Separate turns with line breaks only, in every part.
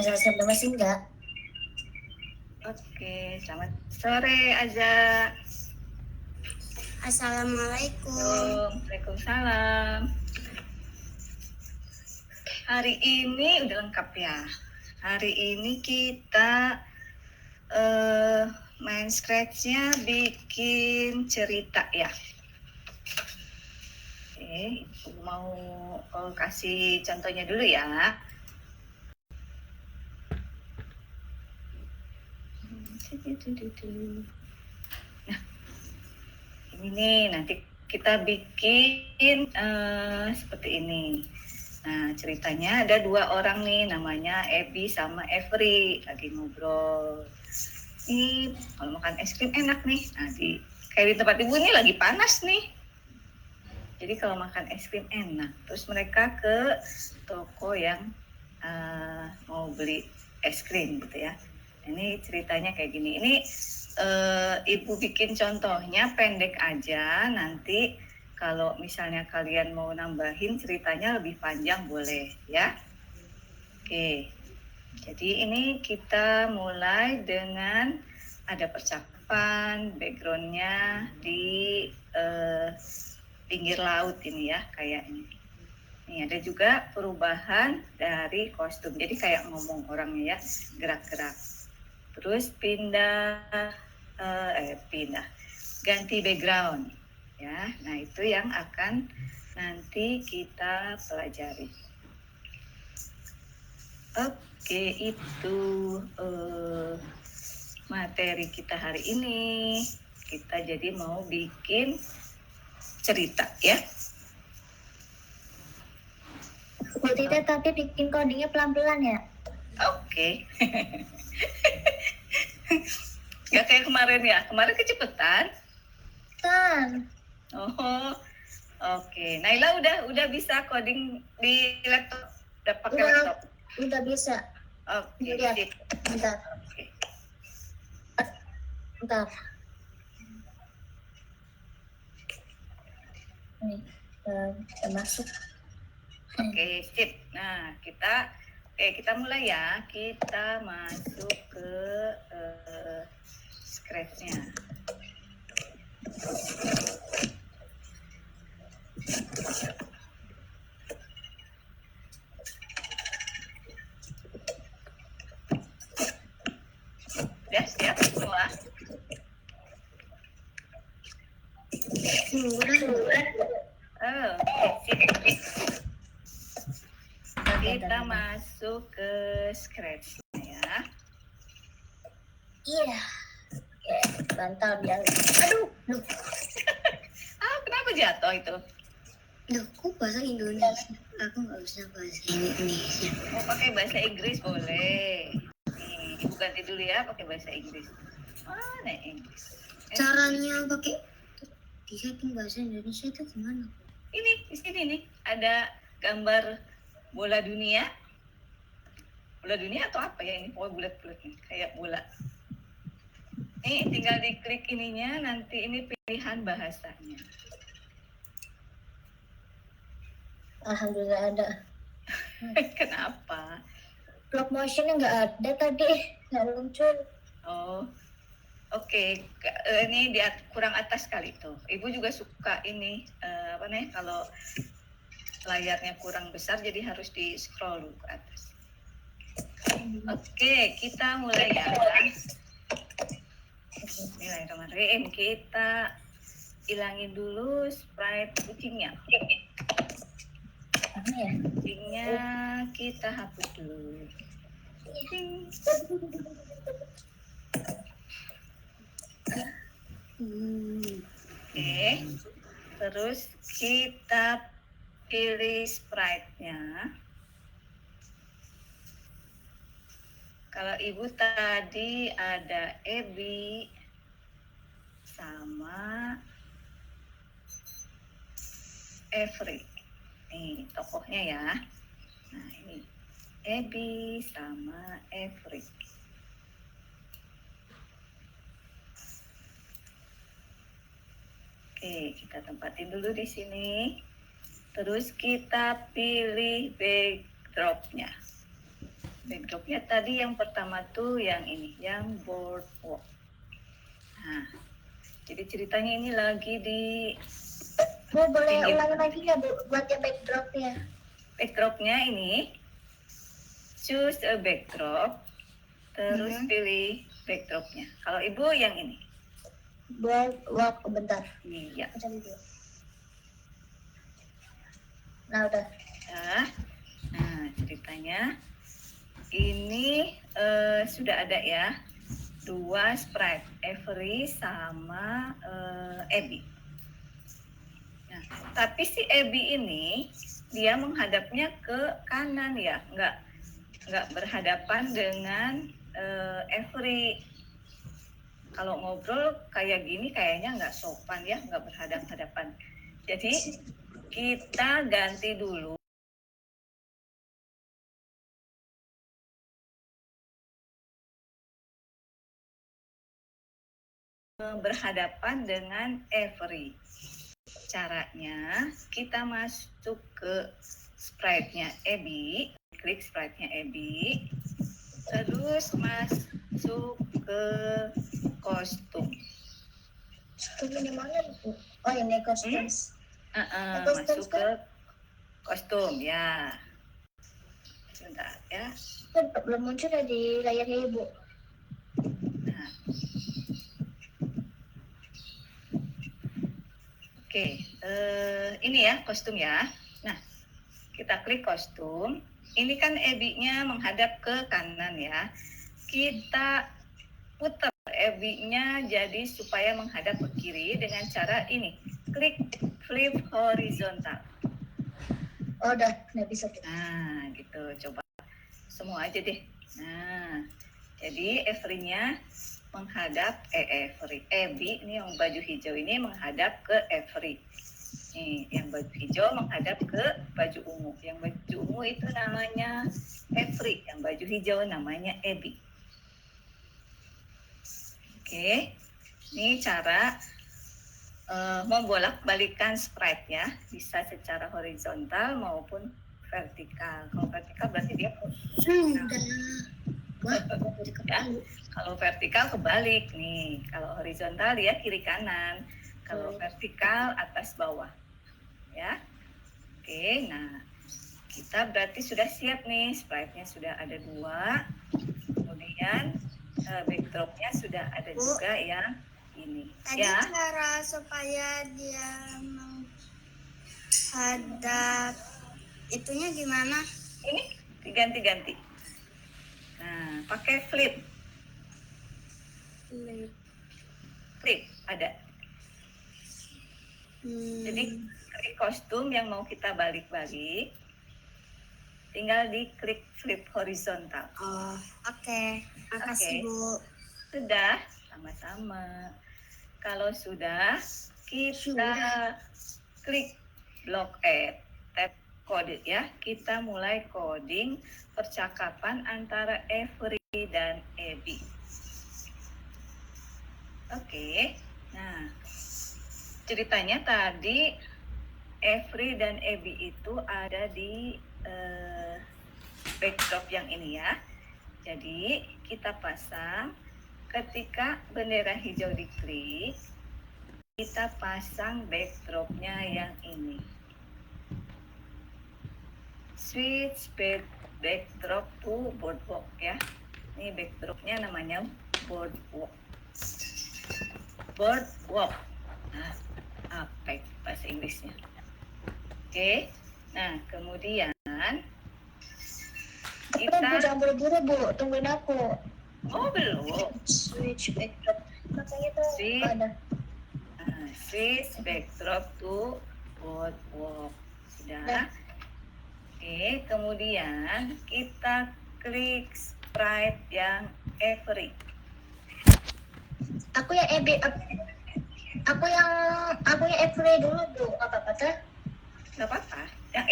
selesai masih enggak?
Oke, selamat sore Aza.
Assalamualaikum.
Waalaikumsalam. Hari ini udah lengkap ya. Hari ini kita main scratch-nya bikin cerita ya. Oke, mau kasih contohnya dulu ya. Nah, ini nih nanti kita bikin seperti ini. Nah, ceritanya ada 2 orang nih, namanya Ebi sama Every, lagi ngobrol. Nih, kalau makan es krim enak nih. Nah, kayak di tempat ibu ini lagi panas nih. Jadi kalau makan es krim enak. Terus mereka ke toko yang mau beli es krim gitu ya. Ini ceritanya kayak gini. Ini ibu bikin contohnya pendek aja. Nanti kalau misalnya kalian mau nambahin ceritanya lebih panjang boleh ya. Oke. Jadi ini kita mulai dengan ada percakapan, backgroundnya di pinggir laut ini ya kayaknya. Nih ada juga perubahan dari kostum. Jadi kayak ngomong orangnya ya, gerak-gerak. Terus pindah ganti background ya. Nah, itu yang akan nanti kita pelajari. Oke, itu materi kita hari ini. Kita jadi mau bikin cerita ya.
Bu Tita tapi bikin codingnya pelan-pelan ya?
Oke. Gak kayak kemarin ya. Kemarin kecepetan.
Kan.
Oh. Oke. Naila udah bisa coding di laptop. Udah pakai laptop.
Udah bisa.
Oke.
Lihat. Bentar.
Oke.
Bentar. Nih, kita masuk.
Oke, sip. Nah, kita mulai ya. Kita masuk ke Scratch-nya. Udah siap semua? Oh, sip. Kita masuk ke Scratch ya.
Iya. Oke, bantal biar. Aduh.
Kenapa jatuh itu?
Duh, kok bahasa Indonesia? Aku nggak bisa bahasa Indonesia.
Mau pakai bahasa Inggris boleh. Nih, ibu ganti dulu ya pakai bahasa Inggris. Mana Inggris?
Caranya pakai di setting bahasa Indonesia itu gimana?
Ini di sini nih ada gambar bola dunia. Bola dunia atau apa ya ini? Pokoknya bulat-bulat nih, kayak bola. Nih tinggal diklik ininya, nanti ini pilihan bahasanya.
Alhamdulillah ada.
Kenapa?
Block motionnya nggak ada tadi, nggak muncul.
Oh, oke. Ini kurang atas kali tuh. Ibu juga suka ini apa nih? Kalau layarnya kurang besar, jadi harus di scroll dulu ke atas. Oke, kita mulai ya. Bismillahirrahmanirrahim. Kita hilangin dulu sprite kucingnya. Kucingnya kita hapus dulu. Oke. Terus kita pilih sprite-nya. Kalau ibu tadi ada Ebi sama Every. Nih tokohnya ya. Nah ini Ebi sama Every. Oke, kita tempatin dulu di sini. Terus kita pilih backdrop-nya. Backdropnya tadi yang pertama tuh yang ini, yang boardwalk. Nah, jadi ceritanya ini lagi di
Bu, boleh
pinggir.
ulangi lagi nggak Bu buat yang backdropnya?
Backdropnya ini, choose a backdrop, terus pilih backdropnya. Kalau ibu yang ini.
Boardwalk, bentar.
Iya.
Baca dulu. Nah, udah.
Nah, ceritanya ini sudah ada ya 2 sprite, Avery sama Abby. Nah, tapi si Abby ini dia menghadapnya ke kanan ya, nggak berhadapan dengan Avery. Kalau ngobrol kayak gini kayaknya nggak sopan ya, nggak berhadapan-hadapan. Jadi kita ganti dulu. Berhadapan dengan Avery. Caranya kita masuk ke sprite-nya Abby, klik sprite-nya Abby, terus masuk ke kostum.
Kostum di mana Bu? Oh, ini kostum.
Masuk ke kostum ya. Sebentar ya.
Belum muncul ya di layarnya Ibu.
Nah. Oke, ini ya kostum ya. Nah, kita klik kostum. Ini kan Abby-nya menghadap ke kanan ya. Kita putar Abby-nya jadi supaya menghadap ke kiri dengan cara ini. Klik flip horizontal.
Oh, udah bisa.
Nah, gitu. Coba semua aja deh. Nah, jadi Avery-nya menghadap Abby ini yang baju hijau ini menghadap ke Avery. Nih, yang baju hijau menghadap ke baju ungu. Yang baju ungu itu namanya Avery, yang baju hijau namanya Abby. Oke, ini cara membolak-balikan sprite ya, bisa secara horizontal maupun vertikal. Kalau vertikal berarti dia ya, kalau vertikal kebalik nih. Kalau horizontal dia kiri kanan. Kalau vertikal atas bawah. Ya. Oke, nah kita berarti sudah siap nih, sprite-nya sudah ada 2. Kemudian backdrop-nya sudah ada juga yang ini.
Tadi
ya.
cara supaya dia menghadap itunya gimana?
Ini diganti-ganti. Nah, pakai flip. Flip ada. Jadi klik kostum yang mau kita balik-balik, tinggal diklik flip horizontal.
Oh, oke. Makasih Bu.
Sudah, sama-sama. Kalau sudah, kita klik block tab kode ya. Kita mulai coding percakapan antara Avery dan Abby. Oke. Nah, ceritanya tadi Avery dan Abby itu ada di backdrop yang ini ya. Jadi kita pasang ketika bendera hijau diklik, kita pasang backdropnya yang ini. Switch backdrop to boardwalk ya. Ini backdropnya namanya boardwalk. Boardwalk. Nah, apa bahasa Inggrisnya? Oke. Nah, kemudian kita
jangan buru-buru Bu, tungguin aku.
Oh, belum.
Switch backdrop. Makanya tuh ada.
Switch backdrop to boardwalk. Sudah. Oke, kemudian kita klik sprite yang Avery.
Aku yang Avery dulu Bu, nggak apa-apa tuh?
Nggak apa-apa. Yang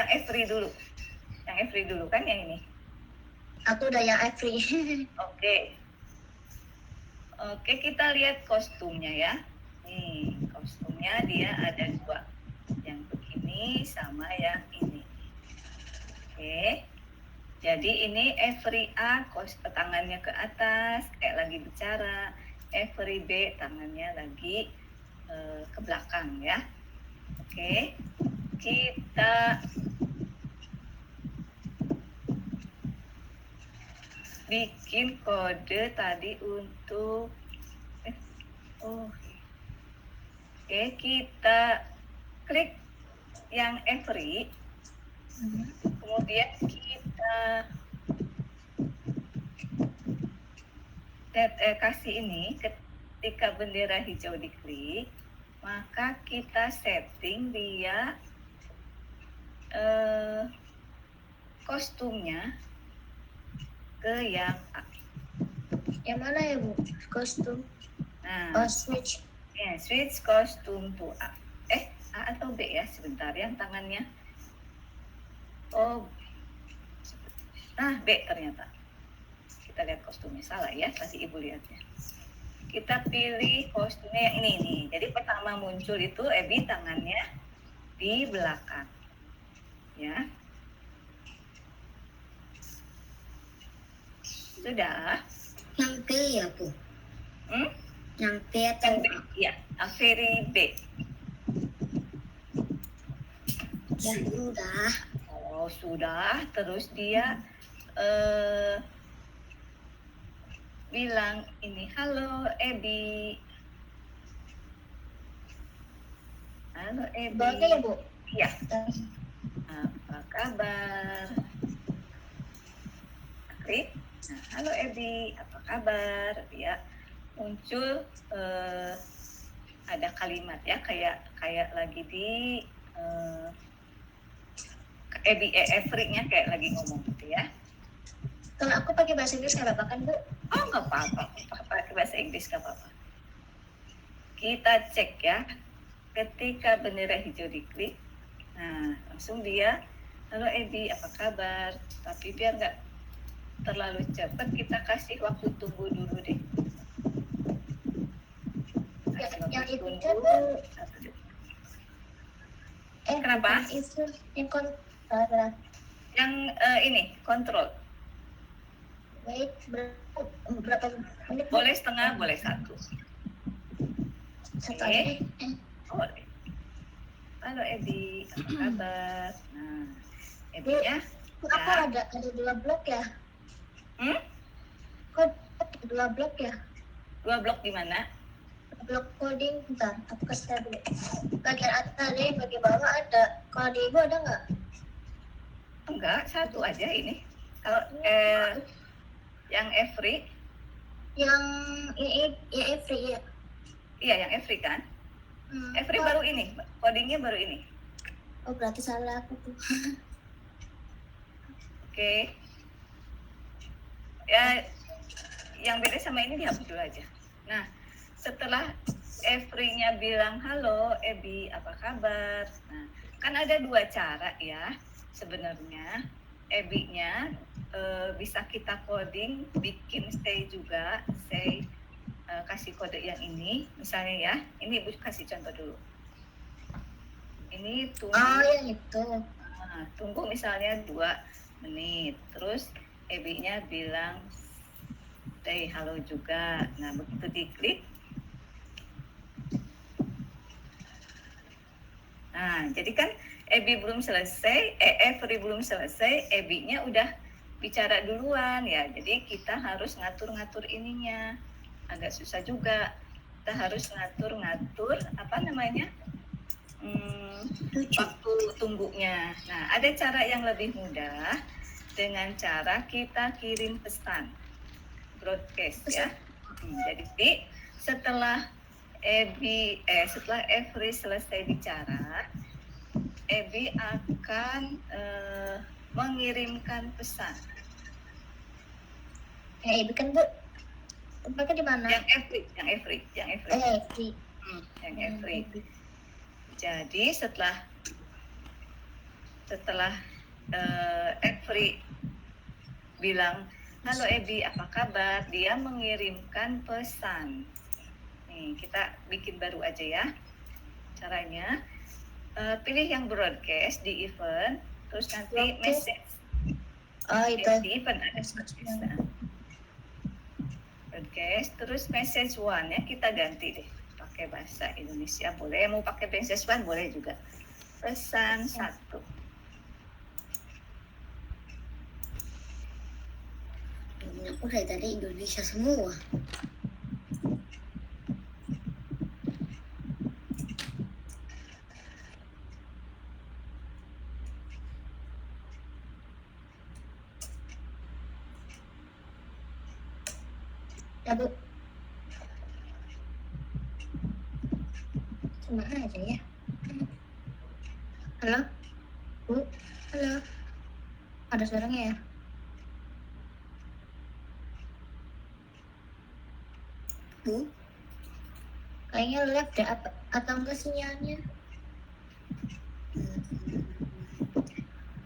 Avery dulu. Yang Avery dulu kan yang ini.
Aku udah yang Avery.
Oke, kita lihat kostumnya ya. Nih, kostumnya dia ada 2. Yang begini sama yang ini. Oke. Jadi ini every A tangannya ke atas kayak lagi bicara, every B tangannya lagi ke belakang ya. Oke, kita bikin kode tadi untuk oke, kita klik yang every, kemudian kita kasih ini. Ketika bendera hijau diklik, maka kita setting dia kostumnya ke yang A.
Yang mana ya Bu? Kostum.
Nah,
Switch.
ya, switch kostum to A. A atau B ya, sebentar yang tangannya. B ternyata. Kita lihat kostumnya, salah ya, tadi Ibu lihatnya. Kita pilih kostumnya yang ini nih. Jadi pertama muncul itu Ebi tangannya di belakang. Ya. Sudah.
Yang B ya Bu? Yang B atau
Yang B, ya, very B.
Sudah.
Oh sudah, terus dia bilang ini, halo Ebi. Halo Ebi.
Bagus ya Bu?
Iya. Apa kabar? Klik. Nah, halo Ebi, apa kabar? Ya, muncul ada kalimat ya, kayak lagi di every-nya kayak lagi ngomong gitu ya.
Kalau aku pakai bahasa Inggris nggak apa-apa kan Bu?
Oh nggak apa-apa, pakai bahasa Inggris nggak apa-apa. Kita cek ya, ketika bendera hijau diklik, nah langsung dia, halo Ebi, apa kabar? Tapi biar nggak terlalu cepat, kita kasih waktu tunggu dulu deh.
Yang itu
tunggu. Kenapa?
Itu yang
Yang ini kontrol.
Wait, berapa menit?
Boleh setengah, boleh satu.
Satu aja deh.
Boleh. Halo Ebi, apa kabar? Nah, Ebi-nya.
Aku ada 2 blok ya? Kok 2 blok ya?
2 blok di mana?
Blok coding, bentar, aku kasih tahu dulu. Bagian atas ada, bagian bawah ada. Kalau di Ibu ada nggak?
Enggak, satu aja ini. Kalau yang every?
Yang every ya?
Iya, yang every kan? Every baru ini, codingnya baru ini.
Oh, berarti salah aku tuh.
Oke. Ya, yang beda sama ini dihapus dulu aja. Nah, setelah every-nya bilang halo Ebi, apa kabar? Nah, kan ada 2 cara ya sebenarnya. Ebi-nya bisa kita coding, bikin say juga, say kasih kode yang ini, misalnya ya. Ini Ibu kasih contoh dulu. Ini tunggu.
Oh, yang itu.
Nah, tunggu misalnya 2 menit. Terus Ebi-nya bilang say halo juga. Nah, begitu diklik. Nah, jadi kan Ebi belum selesai, every belum selesai, Ebi-nya udah bicara duluan ya. Jadi kita harus ngatur-ngatur ininya. Agak susah juga. Kita harus ngatur-ngatur apa namanya? Waktu tunggunya. Nah, ada cara yang lebih mudah dengan cara kita kirim pesan broadcast ya. Jadi setelah setelah every selesai bicara, Ebi akan mengirimkan pesan.
Ibu kan Bu? Tempatnya di mana?
Yang every.
Every.
Yang every. Jadi setelah every bilang halo Ebi, apa kabar? Dia mengirimkan pesan. Nih, kita bikin baru aja ya. Caranya pilih yang broadcast di event, terus nanti message.
Oh itu.
FD event ada podcast. Nah, podcast terus message one ya kita ganti deh pakai bahasa Indonesia, boleh mau pakai message one boleh juga. Pesan satu.
Aku dari tadi Indonesia semua.
Ya Bu. Cuma aja ya. Halo? Bu? Halo? Ada suaranya ya?
Bu,
Kayaknya left deh atau enggak sinyalnya?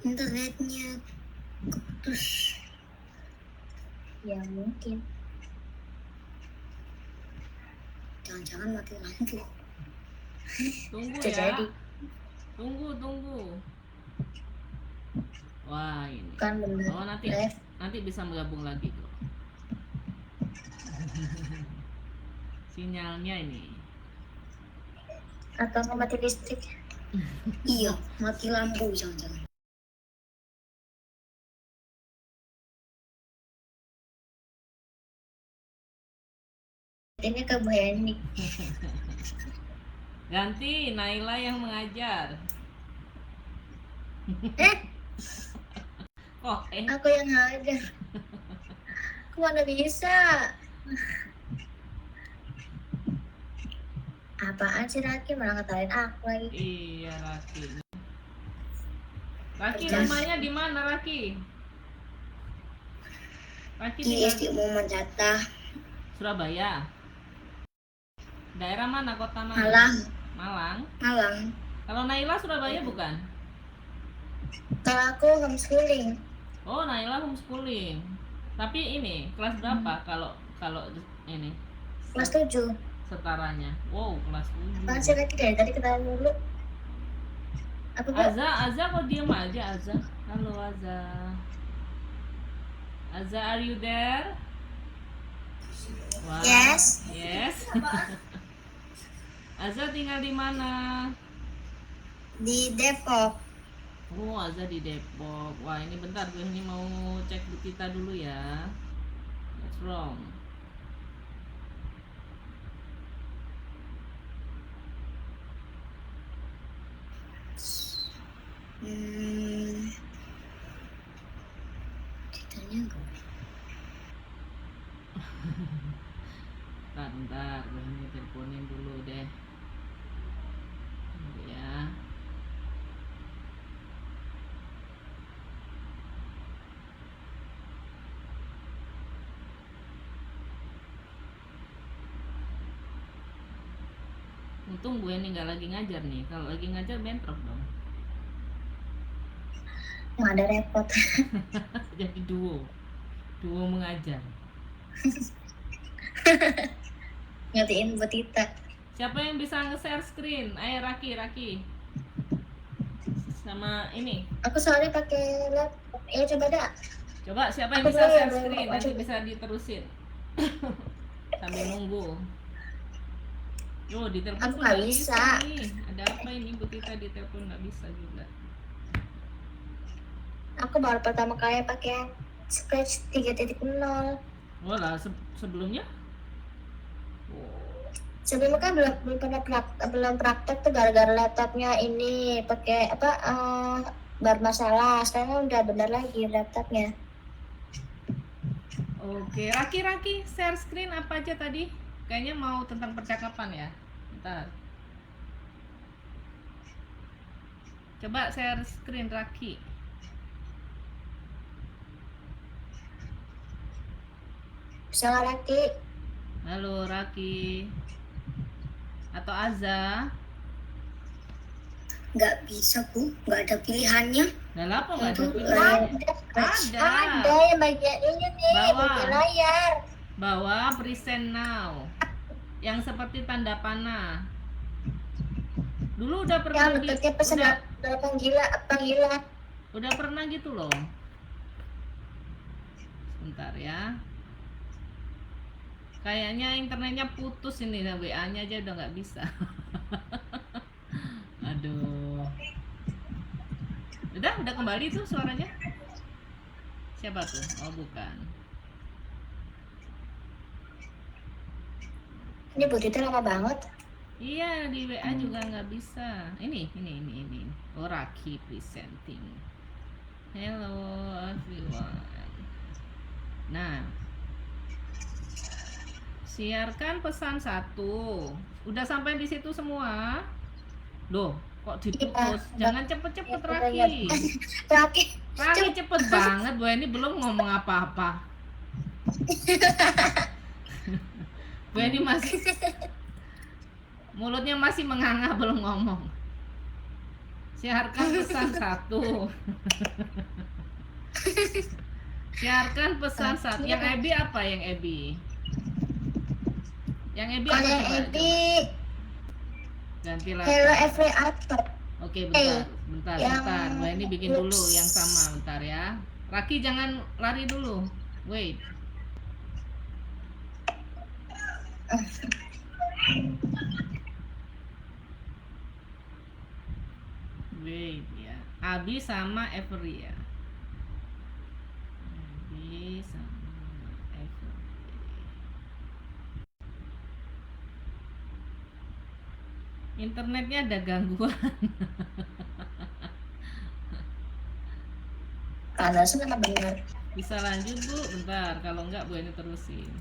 internetnya putus.
Ya mungkin.
Jangan-jangan mati lampu.
Tunggu
Bisa
ya.
jadi.
Tunggu. Wah, ini.
Kan bener.
Oh, nanti
Left.
bisa menggabung lagi kok. Sinyalnya ini.
Atau enggak mati listrik?
Iya, mati lampu jangan-jangan.
Ini ke Bu Heni.
Ganti Naila yang mengajar. Kok
Aku yang ngajar. Aku mana bisa? Apaan sih Raki malah ngetawain aku lagi.
iya Raki. Raki
Kerja.
rumahnya di mana Raki? Raki
Di
tinggal
SD Muhammad Hatta,
Surabaya. Daerah mana? Kota mana?
Malang.
Malang.
Malang.
Kalau Naila Surabaya bukan?
Kalau aku homeschooling.
Oh, Naila homeschooling. Tapi ini kelas berapa kalau ini
Kelas 7.
setaranya? Wow, kelas
Apaan sih
7.
Raki dari tadi ketawa mulu? Apa Bu?
Aza kok diem aja Aza? Halo Aza. Aza, are you there? Wow.
Yes.
Yes. Aza tinggal di mana?
Di Depok.
Oh, Aza di Depok. Wah, ini bentar gue ini mau cek Bu Tita dulu ya. What's wrong?
Ceritanya enggak.
Bentar, gue ini teleponin dulu deh. Tunggu ya. Untung gue ini nggak lagi ngajar nih. Kalau lagi ngajar bentrok dong.
Nggak ada repot.
Jadi duo mengajar.
Ngertiin Bu Tita.
Siapa yang bisa nge-share screen? Ayo Raki. Sama ini.
Aku soalnya pakai laptop. Ya coba dah.
Coba siapa yang
Aku
bisa
boleh,
share
boleh,
screen?
boleh.
Nanti bisa diterusin. Sambil nunggu. Yo, di telepon
Aku
tuh
nggak
nggak
bisa.
nih. Ada apa ini Bu Tita di telepon nggak bisa juga.
Aku baru pertama kali pakai Scratch 3.0.
Oh lah, sebelumnya?
Sebelumnya kan belum pernah belum praktek tuh gara-gara laptopnya ini pakai bermasalah. Sekarang udah benar lagi laptopnya.
Oke, Raki, share screen apa aja tadi? Kayaknya mau tentang percakapan ya. Bentar. Coba share screen Raki.
Bisa nggak Raki?
Halo Raki. Atau Aza?
Nggak bisa, Bu. Nggak ada pilihannya.
Nah, apa nggak ada
Itu,
pilihan?
Ada.
Ada.
Ada yang bagian ini nih,
Bawah.
bagian layar.
Bawa present now. Yang seperti tanda panah. Dulu udah pernah
Yang bentuknya pesan dalam panggilan.
udah pernah gitu loh. bentar ya. Kayaknya internetnya putus ini, WA-nya aja udah nggak bisa. Aduh. Udah kembali tuh suaranya. Siapa tuh? Oh, bukan.
Ini Bu Tita lama banget.
Iya, di WA juga nggak bisa. Ini. Oh, Raki presenting. Hello everyone. Nah, siarkan pesan 1. Udah sampai di situ semua? Loh, kok diputus? Jangan cepet-cepet, Raki. Raki cepet banget, Bu. Ini belum ngomong apa-apa. Bu ini masih mulutnya masih menganga, belum ngomong. Siarkan pesan 1. Siarkan pesan 1. Yang Ebi apa yang Ebi? Yang Ebi apa?
Kalau yang
coba?
Ebi
Ganti
Hello
latar.
every actor.
Oke, bentar. Bu ini bikin dulu yang sama, bentar ya. Raki jangan lari dulu. Wait. Wait ya. Abi sama Every ya. Abi sama Every. Internetnya ada gangguan.
Kalau sudah benar.
Bisa lanjut Bu, bentar. Kalau enggak Bu ini terusin.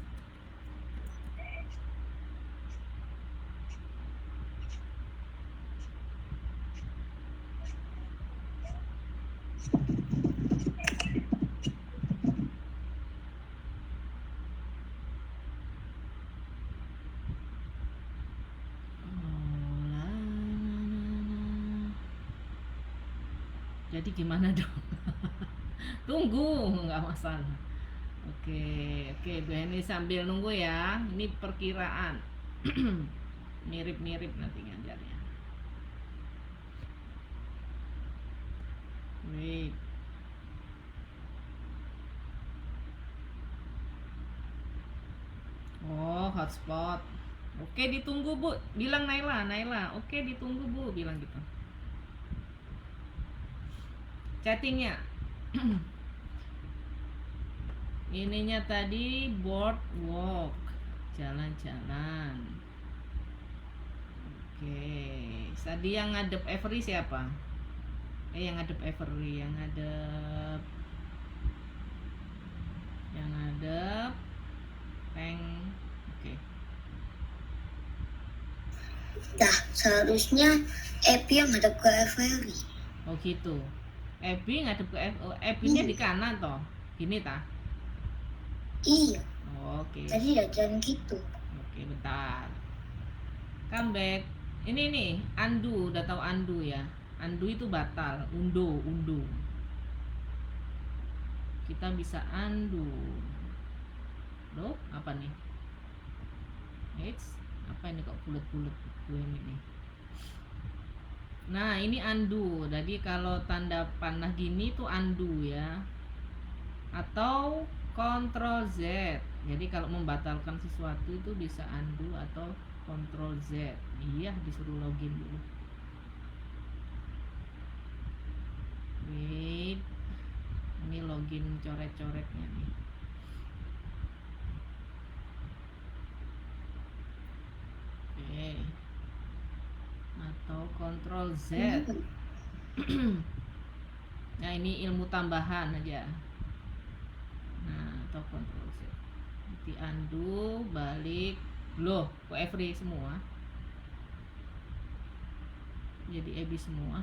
Jadi gimana dong? Tunggu, nggak masalah. Oke, Bu Heni sambil nunggu ya. Ini perkiraan. Mirip-mirip nanti ngajarnya. Wait. Oh, hotspot. Oke, ditunggu Bu. Bilang Naila. Oke, ditunggu Bu, bilang gitu. Chattingnya. Ininya tadi boardwalk, jalan-jalan. Oke, tadi yang ngadep Every siapa? Yang ngadep Every, yang ngadep Peng. Oke.
Dah, seharusnya Epi yang ngadep ke Every.
Oh gitu. Ebi ngadep ke Ebinya di kanan toh. Gini tah.
Iya,
Oh, oke.
tadi ya jangan gitu.
Oke, bentar. Come back. Ini nih, undo, udah tahu undo ya. Undo itu batal, undo. Kita bisa undo. Loh, apa nih? Apa ini kok bulat-bulat gue ini nih? Nah, ini undo. Jadi kalau tanda panah gini tuh undo ya. Atau Ctrl Z. Jadi kalau membatalkan sesuatu itu bisa undo atau Ctrl Z. Iya, disuruh login dulu. Wait. Ini login coret-coretnya nih. Oke. Atau Ctrl Z. Nah, ini ilmu tambahan aja. Nah, atau Ctrl Z. Di undo, balik. Loh, kok Every semua? Jadi Ebi semua.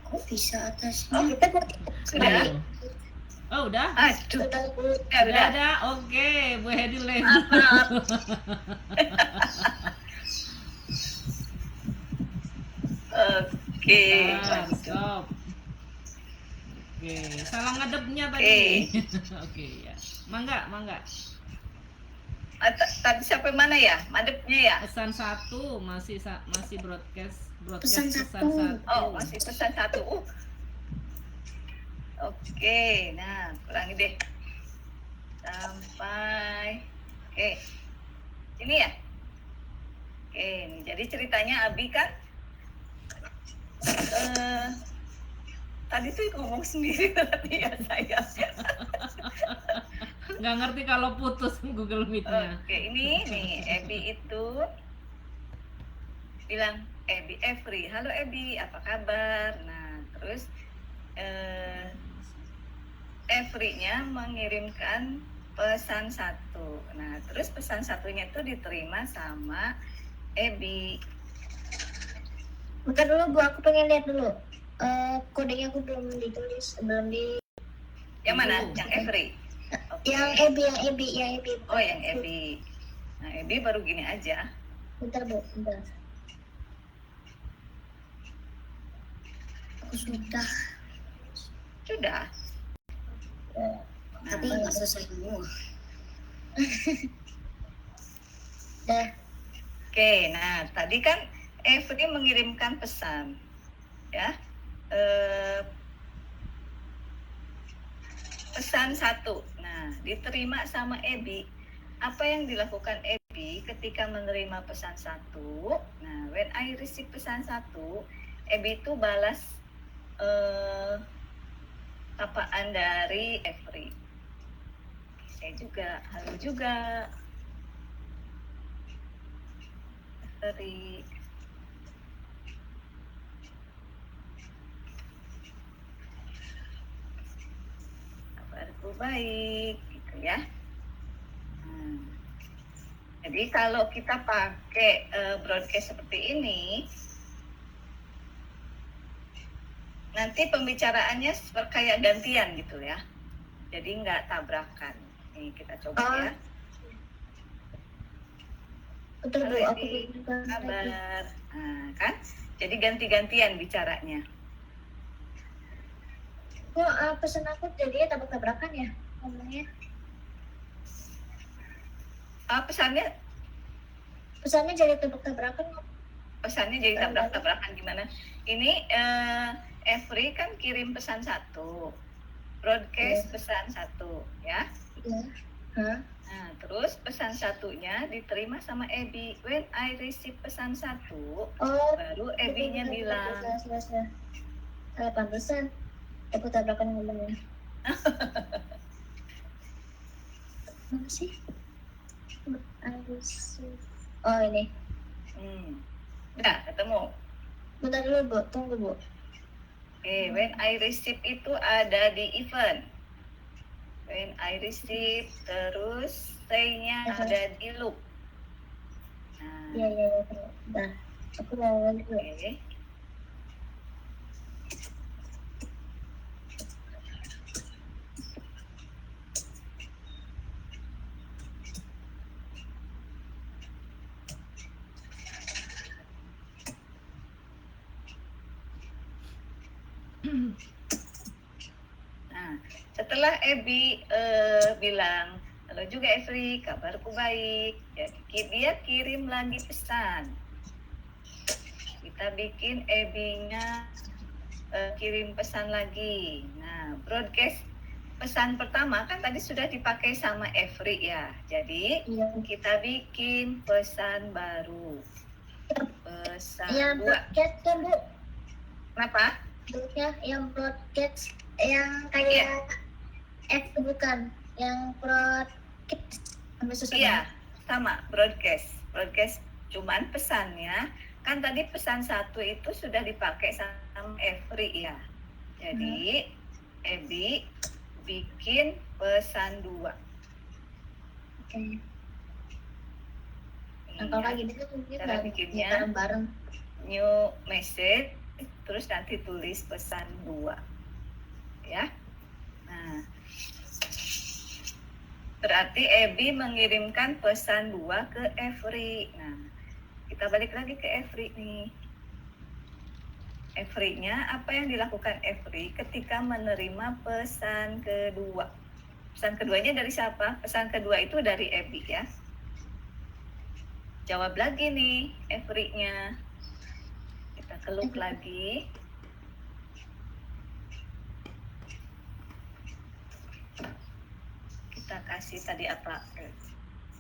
Kok bisa atasnya?
Sudah?
Ayo. Oh, udah?
Aduh.
Udah
Udah.
ada. Oke, Bu Hedi live.
Oke.
Stop. Oke, salah ngadepnya
Oke.
tadi. Oke, ya. Mangga.
Tadi sampai mana ya? Madepnya ya?
Pesan 1 masih broadcast
Pesan
pesan
satu.
1.
Oh, masih pesan 1. Oke, nah ulangi deh. Sampai, oke. Ini ya? Oke, nih, jadi ceritanya Abi kan tadi tuh ngomong sendiri tadi ya saya.
Nggak ngerti kalau putus Google Meet-nya.
Oke, ini nih Ebi itu bilang Evri, halo Ebi, apa kabar? Nah, terus Evri-nya mengirimkan pesan satu. Nah, terus pesan satunya itu diterima sama Ebi.
Bentar dulu Bu, aku pengen lihat dulu. Kodenya aku belum ditulis, belum di.
Yang mana? Yang Evri? Oke.
Yang Ebi.
Oh, yang Ebi. Nah, Ebi baru gini aja.
Bentar Bu, bentar.
Aku sudah,
Sudah.
tapi nggak selesai semua.
Dah.
Oke, nah tadi kan Evri mengirimkan pesan, ya. Pesan satu. Nah, diterima sama Ebi. Apa yang dilakukan Ebi ketika menerima pesan satu? Nah, when I receive pesan satu, Ebi itu balas sapaan dari Evri. Saya juga, halo juga. Evri. Kabarku baik, gitu ya. Jadi kalau kita pakai broadcast seperti ini, nanti pembicaraannya kayak gantian gitu ya. Jadi nggak tabrakan. Nih kita coba ya.
Bentar Bu,
Halo
aku
Ebi,
bukan lagi.
kabar. Nah, kan? Jadi ganti-gantian bicaranya.
Kok pesan aku jadinya tabrak-tabrakan ya ngomongnya? Pesannya jadi tabrak-tabrakan.
Pesannya jadi tabrak-tabrakan gimana? Ini Evri kan kirim pesan satu, broadcast pesan satu, ya.
Iya. Hah?
Nah, terus pesan satunya diterima sama Ebi. When I receive pesan satu, baru Ebinya bilang.
Salah pantesan. Aku tabrakan ngomongnya. Mana sih? Oh ini.
Udah ketemu.
Bentar dulu Bu, tunggu Bu.
Oke, when I receive itu ada di event. When I receive, terus say-nya ada di loop. Nah,
Iya. Bentar. Aku mau lagi Bu.
oke. Nah, setelah Ebi bilang, halo juga Evri, kabarku baik. Jadi dia kirim lagi pesan. Kita bikin Ebinya kirim pesan lagi. Nah, broadcast pesan pertama kan tadi sudah dipakai sama Evri ya. Jadi kita bikin pesan baru. Pesan
Yang
2.
broadcast kan Bu?
Kenapa?
Yang broadcast yang kayak F bukan, yang broadcast ambil susah.
Iya, sama broadcast. Broadcast cuman pesannya kan tadi pesan satu itu sudah dipakai sama Evri ya. Jadi Ebi bikin pesan 2.
Oke. Nah, kalau kayak gitu mungkin
cara bikinnya
bareng.
New message, terus nanti tulis pesan 2 ya. Nah, berarti Ebi mengirimkan pesan 2 ke Evri. Nah, kita balik lagi ke Evri nih. Evri-nya, apa yang dilakukan Evri ketika menerima pesan kedua? Pesan keduanya dari siapa? Pesan kedua itu dari Ebi ya. Jawab lagi nih Evri-nya. Kita keluk lagi. kasih tadi apa?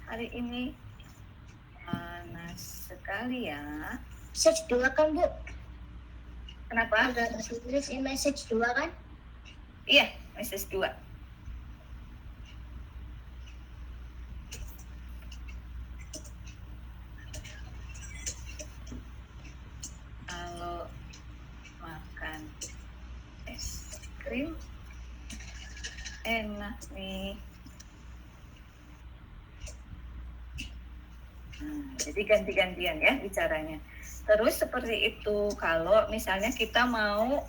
Hari ini panas sekali ya.
Message 2 kan Bu?
Kenapa?
Ada tulis message 2 kan?
Iya, message 2. Kalau makan es krim enak nih. Jadi ganti-gantian ya bicaranya. Terus seperti itu kalau misalnya kita mau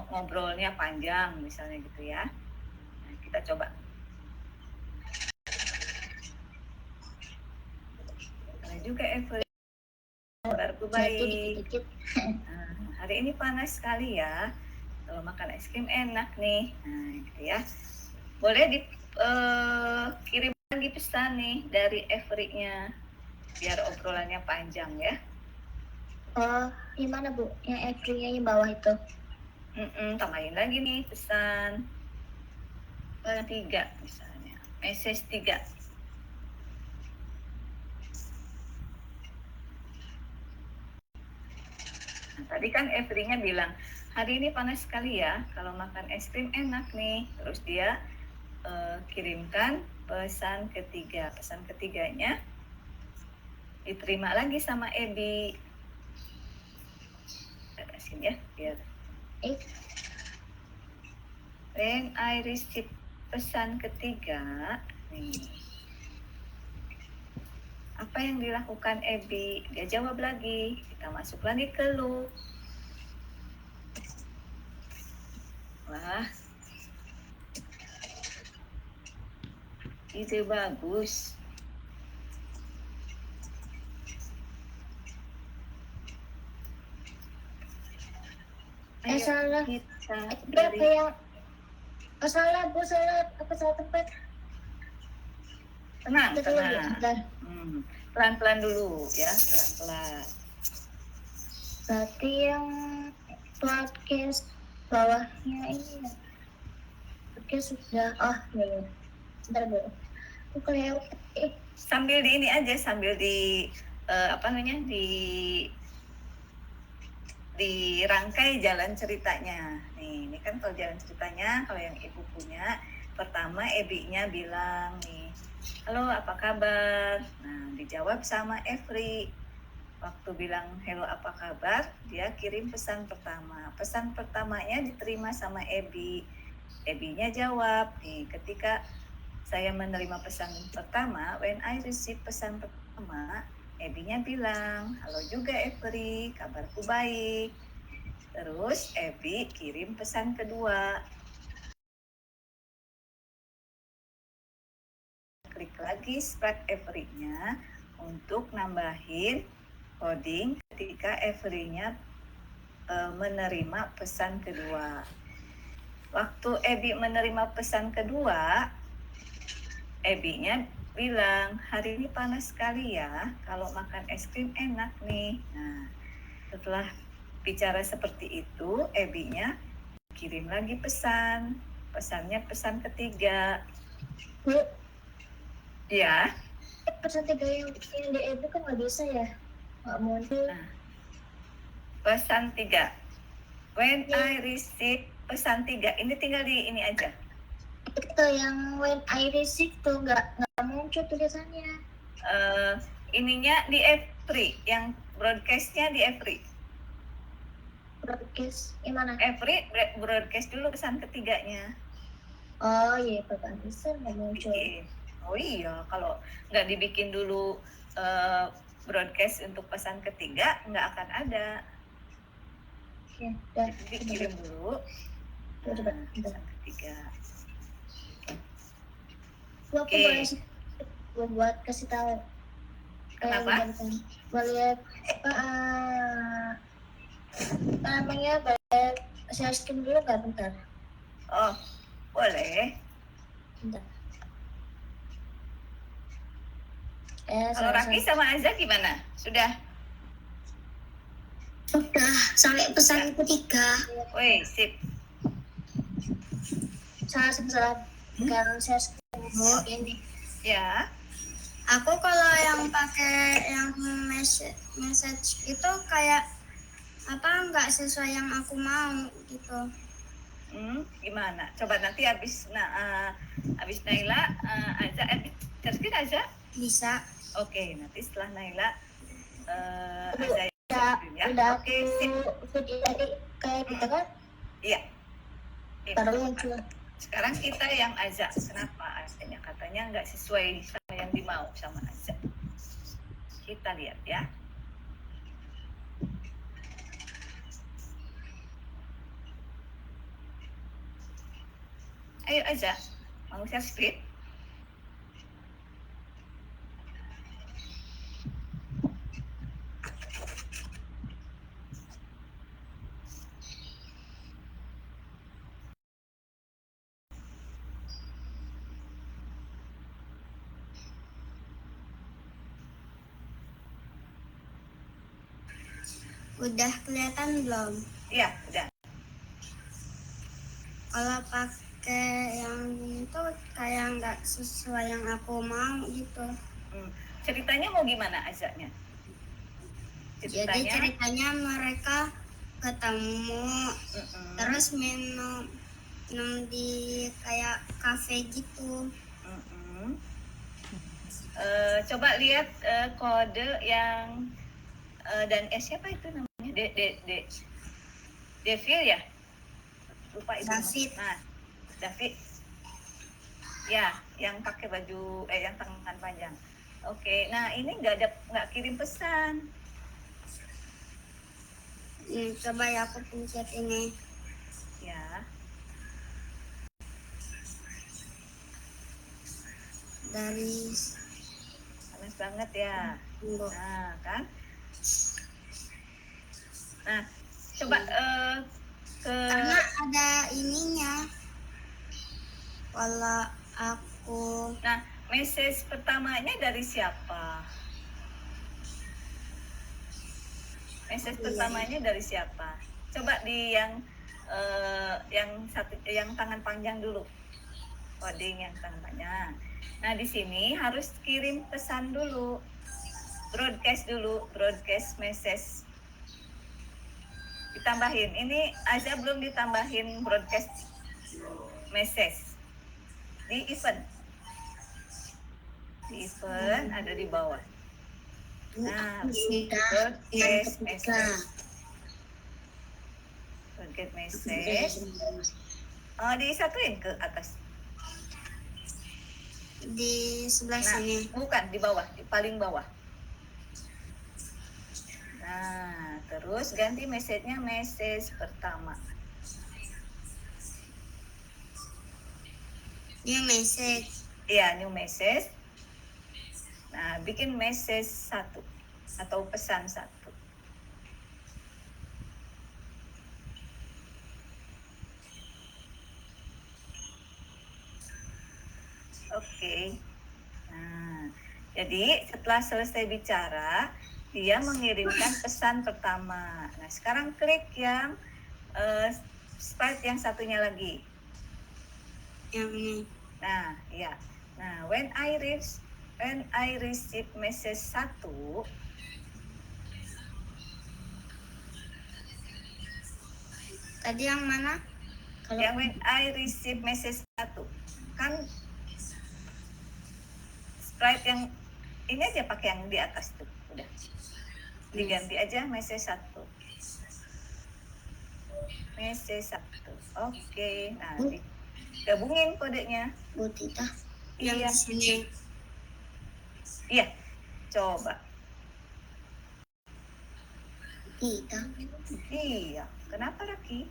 ngobrolnya panjang misalnya gitu ya. Nah, kita coba. Ada juga Evelyn. Kabarku baik.
Dikit-dikit.
Nah, hari ini panas sekali ya. Kalau makan es krim enak nih. Nah, gitu ya. Boleh dikirim lagi pesan nih dari Every-nya biar obrolannya panjang ya.
Oh, gimana Bu? Yang every-nya yang bawah itu.
Tambahin lagi nih pesan 3 misalnya. Message 3. Nah, tadi kan Every-nya bilang, hari ini panas sekali ya, kalau makan es krim enak nih. Terus dia kirimkan pesan ketiga. Pesan ketiganya diterima lagi sama Ebi. Kita kasih ya, biar. When I receive pesan ketiga, nih. Apa yang dilakukan Ebi? Dia jawab lagi. Kita masuk lagi ke loop. Wah, ide bagus. Ayo
salah.
kita
Berapa
dari
yang salah Bu, salah apa salah tempat?
tenang.
Bentar.
Pelan-pelan dulu ya, pelan-pelan.
Berarti yang podcast bawahnya ini ya. Podcast sudah. Oh ya. Bentar Bu. Aku kelewat.
Sambil di ini aja, sambil di dirangkai jalan ceritanya. Nih, ini kan kalau jalan ceritanya, kalau yang Ibu punya, pertama Ebi-nya bilang nih, halo apa kabar? Nah, dijawab sama Every. Waktu bilang hello apa kabar, dia kirim pesan pertama. Pesan pertamanya diterima sama Ebi. Ebi-nya jawab, nih ketika saya menerima pesan pertama, when I receive pesan pertama, Ebi-nya bilang, halo juga Every, kabarku baik. Terus Ebi kirim pesan kedua. Klik lagi Spread Every-nya untuk nambahin coding ketika Every-nya menerima pesan kedua. Waktu Ebi menerima pesan kedua, Ebi-nya bilang, hari ini panas sekali ya, kalau makan es krim enak nih. Nah, setelah bicara seperti itu, Ebi-nya kirim lagi pesan. Pesannya pesan ketiga.
Bu,
Ya.
pesan 3 yang di Ebu kan nggak bisa ya? Nggak muncul.
Nah, pesan 3. When I receive pesan 3. Ini tinggal di ini aja.
Itu yang when I receive tuh nggak muncul tulisannya.
Ininya di Every, yang broadcastnya di Every.
Broadcast gimana?
Every broadcast dulu pesan ketiganya.
Oh iya, Bapak bisa nggak muncul.
Oh iya, kalau nggak dibikin dulu broadcast untuk pesan ketiga, nggak akan ada.
Ya, udah.
Dikirim dulu.
Coba.
Pesan ketiga.
Aku boleh buat kasih tahu.
Kenapa?
Boleh namanya boleh share screen dulu nggak bentar?
Oh, boleh.
Bentar.
Kalau Raki sama Azza gimana? Sudah?
Sudah, sampai pesan ketiga.
Woi, sip.
Salah sebentar. Sekarang share screen.
Bu,
Ya.
aku kalau yang pakai yang message itu kayak nggak sesuai yang aku mau gitu.
Gimana? Coba nanti habis Naila, Aza, Terkin Aza.
Bisa.
Oke, nanti setelah Naila,
Bu,
Aza ya.
udah
Oke, sip.
video tadi kayak kita kan
Iya.
baru muncul.
Sekarang kita yang Aza. Kenapa Azanya katanya nggak sesuai sama yang dimau sama Aza? Kita lihat ya. Ayo Aza, mau share screen?
Udah kelihatan belum?
Iya, udah.
Kalau pakai yang itu kayak nggak sesuai yang aku mau gitu.
Ceritanya mau gimana Azanya?
Jadi ceritanya mereka ketemu terus minum di kayak kafe gitu.
Coba lihat kode yang dan siapa itu namanya? Devil ya? Lupa itu.
David.
Nah, David. Ya, yang pakai baju yang tangan panjang. Oke, nah ini nggak kirim pesan.
Coba ya aku pencet ini.
Ya.
Dari
Panas banget ya. Nah, kan? Nah, coba
karena ada ininya. Kalau aku
Nah, message pertamanya dari siapa? Message pertamanya dari siapa? Coba di yang tangan panjang dulu. Coding yang tangan panjang. Nah, di sini harus kirim pesan dulu. Broadcast message. Ditambahin. Ini Aza belum ditambahin broadcast message. Di event. Ada di bawah. Nah, broadcast message. Broadcast message. Oh, disatuin ke atas.
di sebelah
Nah,
sini.
bukan di bawah, di paling bawah. Nah, terus ganti message-nya message pertama.
New message.
Iya, new message. Nah, bikin message 1 atau pesan 1. Oke. Nah, jadi setelah selesai bicara, dia mengirimkan pesan pertama. Nah, sekarang klik yang slide yang satunya lagi.
Yang ini.
Nah, ya. Nah, when I receive message 1,
Tadi yang mana?
yang when I receive message 1, kan sprite yang ini aja pakai yang di atas tuh, udah. Diganti aja message 1. Message 1. Oke. Nah, gabungin kodenya.
Bu Tita.
Iya.
Yang di sini.
Iya. Coba.
Tita.
Iya. Kenapa Raki?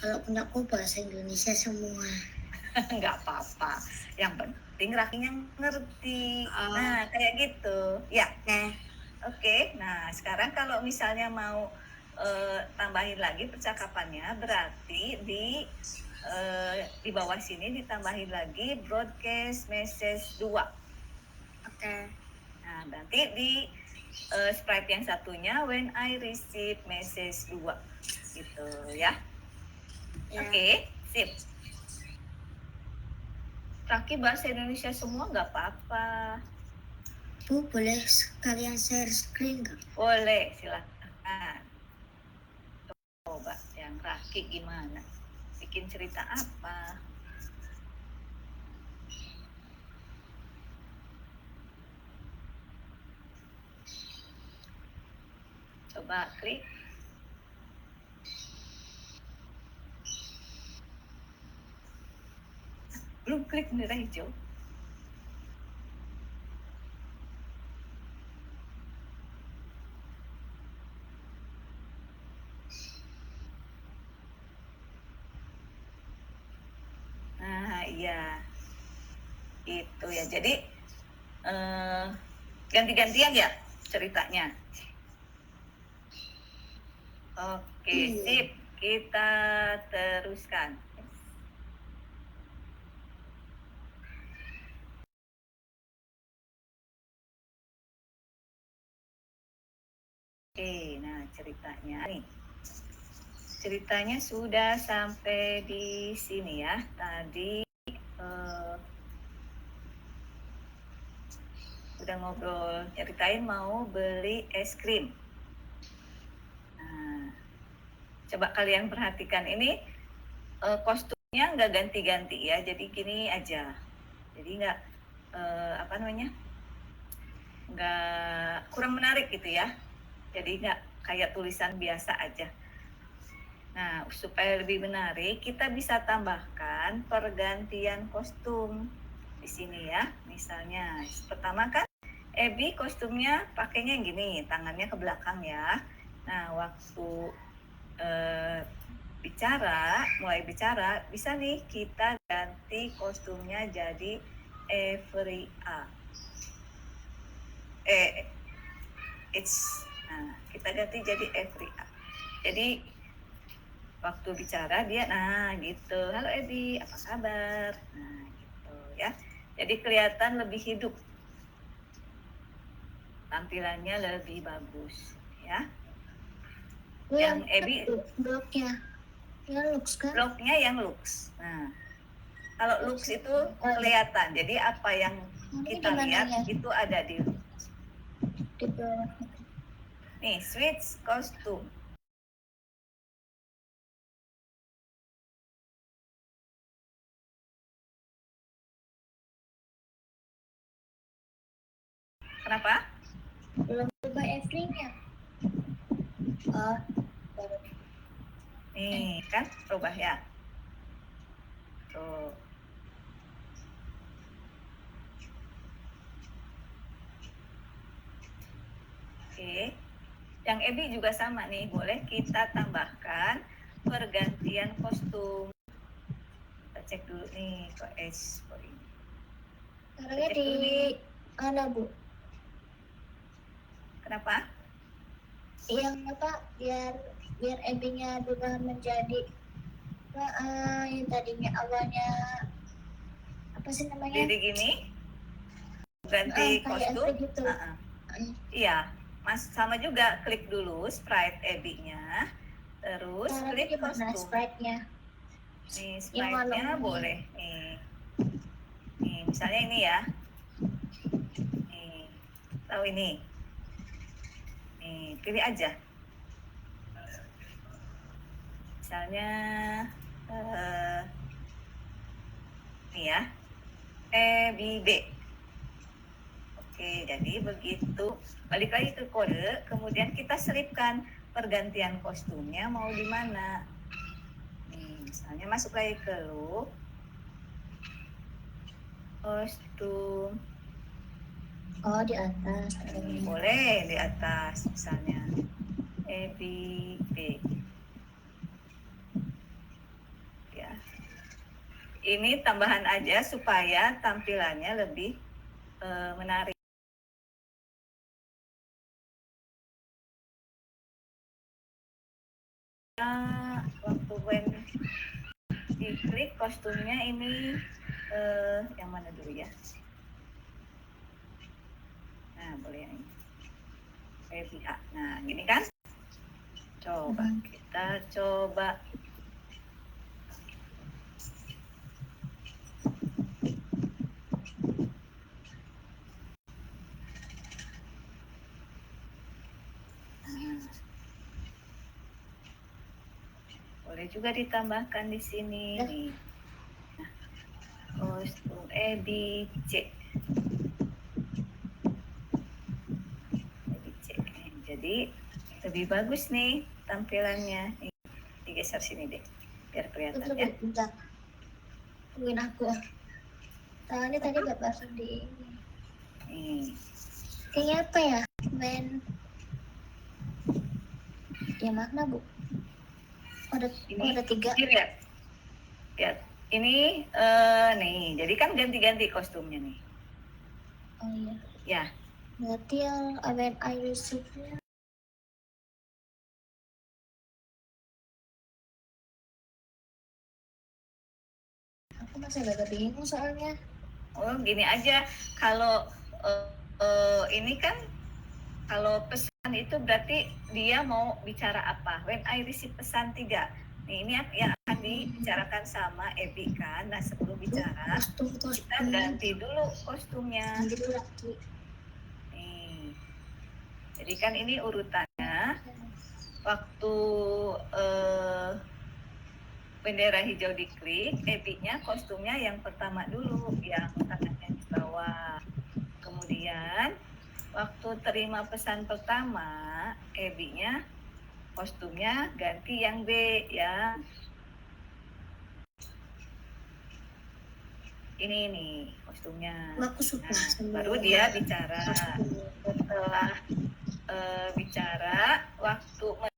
Kalau punya aku bahasa Indonesia semua.
Nggak apa-apa. Yang penting Rakinya ngerti.
Oh.
Nah, kayak gitu. Ya.
Oke.
Oke. Nah, sekarang kalau misalnya mau tambahin lagi percakapannya, berarti di bawah sini ditambahin lagi broadcast message 2.
Oke.
Nah, nanti di sprite yang satunya when I receive message 2 gitu ya.
Ya.
Oke, sip. Raki bahasa Indonesia semua nggak apa-apa.
Bu, boleh sekalian share screen nggak?
Boleh, silakan. Coba yang Raki gimana? Bikin cerita apa? Coba klik. Belum klik bendera hijau. Nah, iya. Itu ya. Jadi ganti-gantian ya ceritanya. Oke, sip. Kita teruskan. Oke, nah ceritanya nih. Ceritanya sudah sampai di sini ya. Tadi udah ngobrol, ceritain mau beli es krim. Nah, coba kalian perhatikan ini kostumnya nggak ganti-ganti ya. Jadi gini aja. Jadi nggak nggak kurang menarik gitu ya. Jadi nggak kayak tulisan biasa aja. Nah, supaya lebih menarik, kita bisa tambahkan pergantian kostum di sini ya. Misalnya, pertama kan Ebi kostumnya pakainya yang gini, tangannya ke belakang ya. Nah, waktu mulai bicara, bisa nih kita ganti kostumnya jadi Evria. Nah, kita ganti jadi Evria. Jadi waktu bicara dia gitu, halo Ebi, apa kabar? Nah gitu ya. Jadi kelihatan lebih hidup, tampilannya lebih bagus ya. Yang Ebi
blognya yang looks kan?
blognya yang looks. Nah kalau looks itu kelihatan. Jadi apa yang kita lihat itu ada di looks. Nih switch kostum. Kenapa?
Belum coba Every-nya.
Nih kan rubah ya. Tuh. Oke. Yang Ebi juga sama nih, boleh kita tambahkan pergantian kostum. Kita cek dulu nih ke S for ini.
Caranya di mana Bu?
Kenapa?
Yang apa? Biar Ebi-nya berubah menjadi yang tadinya awalnya apa sih namanya?
Jadi gini, ganti kostum.
Gitu.
Iya, Mas sama juga klik dulu sprite Ebi-nya, terus klik kostum.
Sprite-nya?
Nih sprite-nya boleh nih. Nih misalnya ini ya. Nih, tahu ini. Nih pilih aja. Misalnya nih ya, EBB. Oke, jadi begitu. Balik lagi ke kode, kemudian kita selipkan pergantian kostumnya mau di mana. Nih, misalnya masuk lagi ke loop. Kostum.
Oh, di atas.
Boleh di atas misalnya. EBB. Ya. Ini tambahan aja supaya tampilannya lebih menarik. Waktu when diklik kostumnya ini yang mana dulu ya? Nah, boleh yang ini. Evia. Nah, gini kan? Coba kita coba. juga ditambahkan di sini nih. Nah, kostum Ebi C. Ebi C. Jadi lebih bagus nih tampilannya. Nih, digeser sini deh biar kelihatan ya.
Bentar. Tungguin aku. Tangannya tadi gak pasang di ini.
Nih.
Kayaknya apa ya? Ya makna bu. Ada
Ini
3.
Ini lihat. Lihat. Ini nih, jadi kan ganti-ganti kostumnya nih.
Oh iya.
Ya.
Berarti yang when I receive-nya aku masih agak bingung soalnya.
Oh, gini aja. Kalau ini kan kalau pesan itu berarti dia mau bicara apa? When I receive pesan 3. Nih, ini yang akan dibicarakan sama Ebi kan. Nah, sebelum bicara, kita ganti dulu kostumnya.
Ganti dulu lagi.
Nih. Jadi kan ini urutannya. Waktu bendera hijau diklik, Ebi-nya kostumnya yang pertama dulu, yang tangannya di bawah. Kemudian waktu terima pesan pertama, Ebi-nya kostumnya ganti yang B ya. Ini nih kostumnya.
Aku suka
Nah, baru dia bicara. Setelah bicara, waktu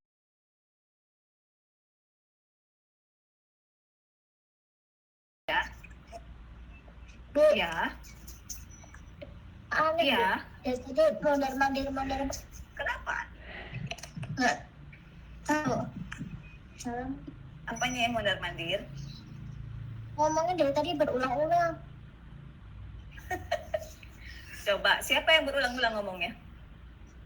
Bu,
ya,
aneh
ya.
ya. Jadi mondar-mandir
Kenapa?
nggak tahu. Salam.
Apanya yang mondar-mandir?
Ngomongnya dari tadi berulang-ulang.
Coba, siapa yang berulang-ulang ngomongnya?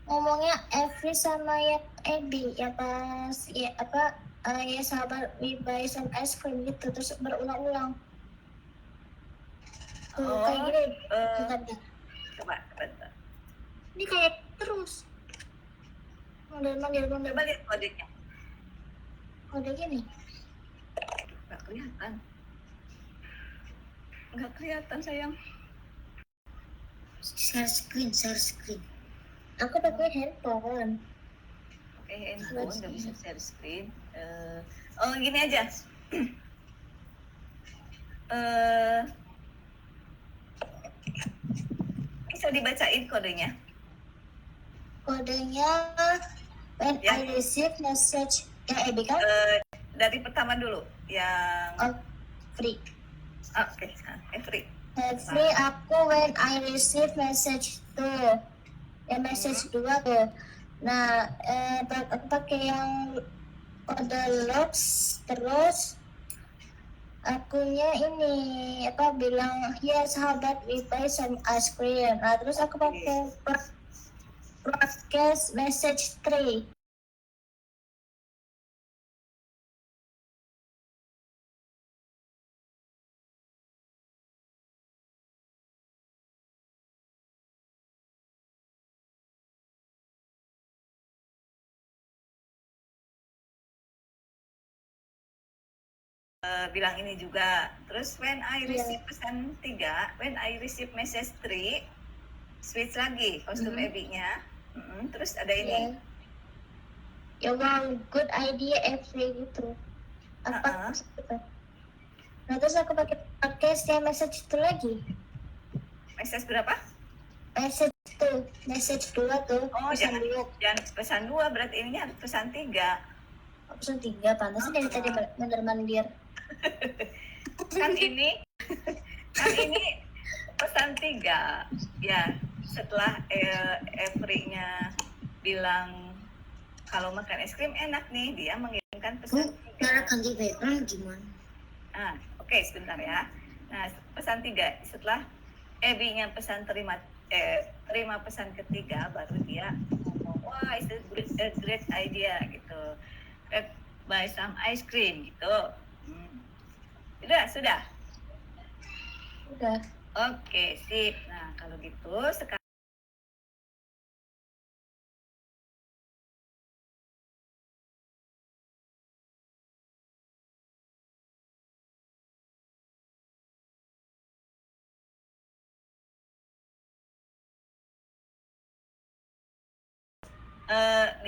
Ngomongnya Every sama ya Ebi ya pas ya apa ya sahabat we buy some ice cream gitu terus berulang-ulang. Tuh kayak gini. Bentar.
Coba, bentar.
Ini kayak terus. Mondar-mandir.
Coba lihat kodenya.
Kode gini.
Nggak kelihatan. Nggak kelihatan, sayang.
Share screen. Aku pakai handphone.
Pakai handphone, nggak bisa share screen. Oh, gini aja. Bisa dibacain kodenya?
Kodenya when
Ya.
I receive message yang Ebi kan?
Dari pertama dulu, yang
Free.
oke, free.
Free aku when I receive message tuh. Ya message 2 tuh. Nah, aku pakai yang kode locks terus akunya ini apa bilang ya sahabat we buy some ice cream. Nah, terus aku pakai broadcast message 3.
Bilang ini juga. Terus when I receive pesan 3, when I receive message 3, switch lagi kostum Ebi-nya. Terus ada ini.
Ya wow, good idea every gitu. Apa? Nah, terus aku pakai podcast yang message itu lagi.
Message berapa?
Message 2 tuh.
Oh,
pesan
jangan pesan 2, berarti ininya harus pesan 3.
Pesan 3, pantasnya dari tadi mondar-mandir.
Kan ini pesan 3 ya. Setelah Every-nya bilang kalau makan es krim enak nih, dia mengirimkan pesan 3.
Ganti background gimana?
Oke, sebentar ya. Nah, pesan 3 setelah Ebi-nya terima pesan ketiga, baru dia ngomong, wah, it's a great idea gitu. Let's buy some ice cream gitu. Sudah. Oke, sip. Nah, kalau gitu sekarang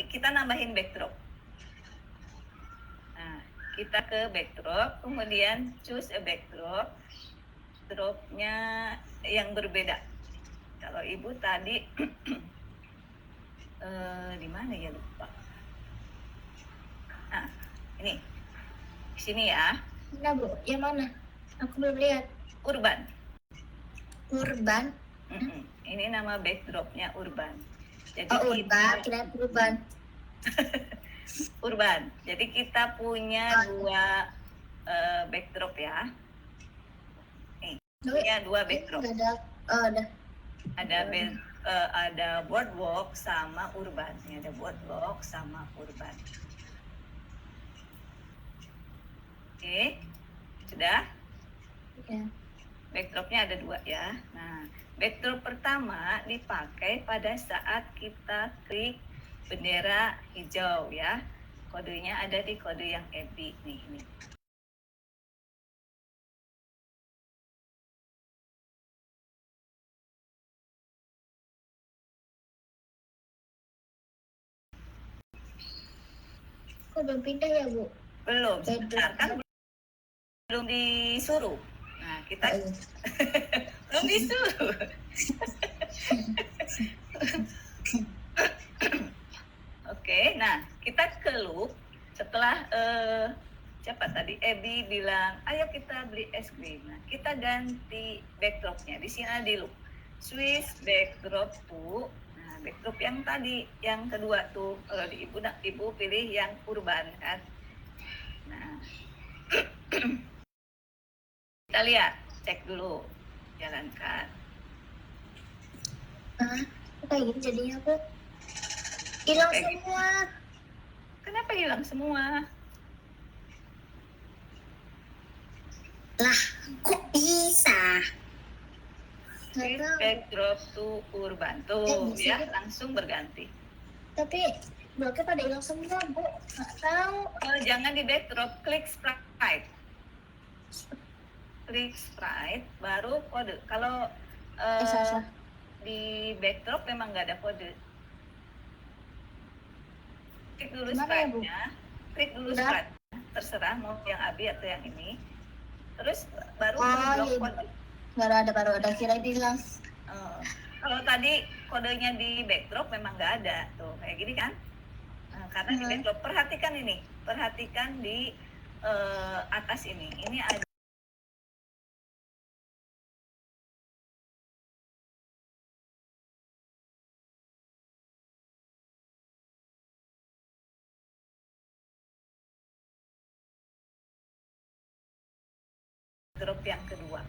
kita nambahin backdrop. Nah, kita ke backdrop, kemudian choose a backdrop, dropnya yang berbeda. Kalau ibu tadi di mana ya, lupa. Nah, ini di sini ya.
Mana Bu? Yang mana? Aku belum lihat.
Urban.
Urban.
Ini nama backdropnya urban. Jadi
Oh, urban. Kira urban.
Urban. Jadi kita punya dua backdrop ya. Nih, punya dua backdrop.
Ada. Oh, ada.
Ada boardwalk sama urban. Ini ada boardwalk sama urban. Oke, sudah?
Ya.
Backdropnya ada dua ya. Nah, backdrop pertama dipakai pada saat kita klik bendera hijau ya. Kodenya ada di kode yang EBI nih. Ini.
Kok belum pindah ya Bu?
Belum, sebentar kan belum disuruh. Nah, kita belum disuruh. Oke, nah kita ke loop setelah siapa tadi Ebi bilang, ayo kita beli es krim. Nah, kita ganti backdropnya. Di sini ada di loop. Switch backdrop to. Nah, backdrop yang tadi, yang kedua tuh. Kalau di ibu pilih yang urban kan. Nah, kita lihat, cek dulu, jalankan.
Kayak gini jadinya aku hilang
Kayak gitu.
semua.
Kenapa hilang semua?
Lah, kok bisa?
Switch
Nggak tahu.
backdrop to urban tuh
bisa
ya,
gitu.
langsung berganti.
Tapi bloknya pada hilang semua Bu. Nggak tahu.
Jangan di backdrop, klik sprite. Klik sprite, baru kode. Kalau
Salah.
di backdrop memang nggak ada kode. Klik dulu
Gimana ya, Bu?
sprite-nya, klik dulu
Udah.
sprite. Terserah mau yang abi atau yang ini. Terus baru
Oh,
blok
iya.
kode.
Baru ada kira hilang.
Kalau tadi kodenya di backdrop memang nggak ada tuh kayak gini kan. Nah, karena di backdrop perhatikan ini, perhatikan di atas ini ada backdrop yang kedua.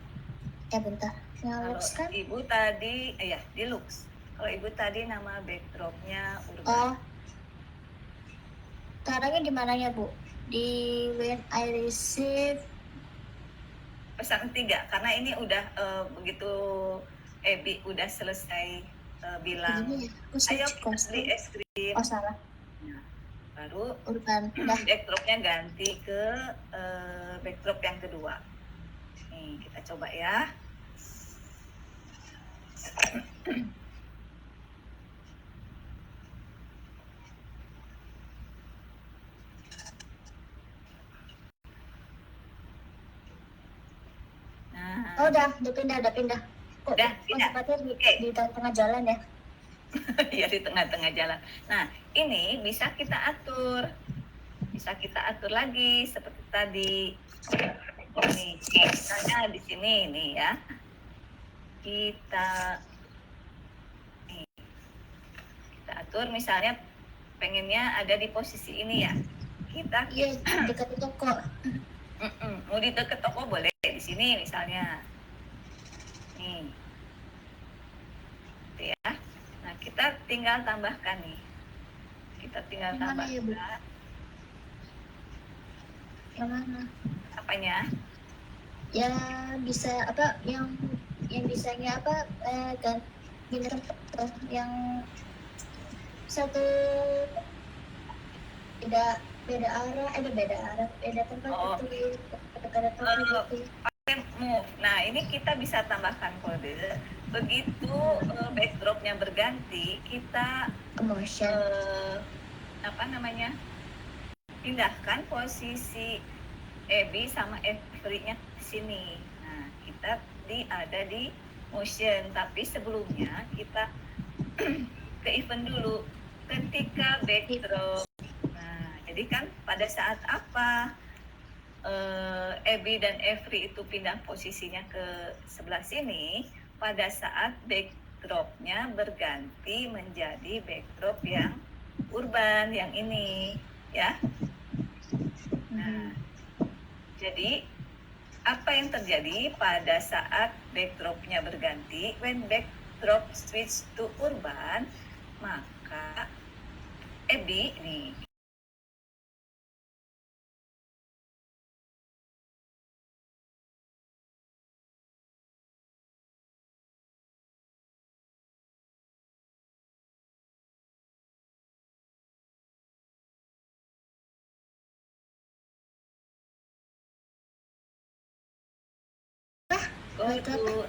Bentar. Yang
Kalau
looks kan?
ibu tadi, di Lux. Kalau ibu tadi nama backdropnya urban.
Oh. Caranya di mananya Bu? Di when I receive.
Pesan 3, karena ini udah begitu Ebi udah selesai bilang,
Begini ya. Aku
ayo
switch
kita beli
kostum.
es krim.
Oh salah.
Nah, baru
Urban. Dah.
backdropnya ganti ke backdrop yang kedua. Nih, kita coba ya. Nah,
Oh udah pindah. Kok
Udah pindah.
tempatnya di,
Oke.
di tengah jalan ya?
ya di tengah-tengah jalan. Nah, ini bisa kita atur. Bisa kita atur lagi seperti tadi. Nih, misalnya di sini nih ya. Kita atur misalnya pengennya ada di posisi ini ya. Kita
Iya dekat toko.
mau di dekat toko boleh di sini misalnya. Nih. Gitu ya. Nah, kita tinggal tambahkan nih. Kita tinggal
Yang mana ya, Bu?
tambahkan.
Yang mana?
Apanya?
Ya bisa apa yang bisanya apa kan gini tempat yang satu beda tempat
Oh.
itu beda tempat itu.
Move. Nah, ini kita bisa tambahkan kode. Begitu backdropnya berganti, kita
motion.
Apa namanya, pindahkan posisi Abby sama Every-nya ke sini. Nah, kita ada di motion, tapi sebelumnya kita ke event dulu. Ketika backdrop, nah jadi kan pada saat apa Abby dan Every itu pindah posisinya ke sebelah sini, pada saat backdropnya berganti menjadi backdrop yang urban, yang ini ya. Nah, jadi apa yang terjadi pada saat backdropnya berganti? When backdrop switch to urban, maka Abby nih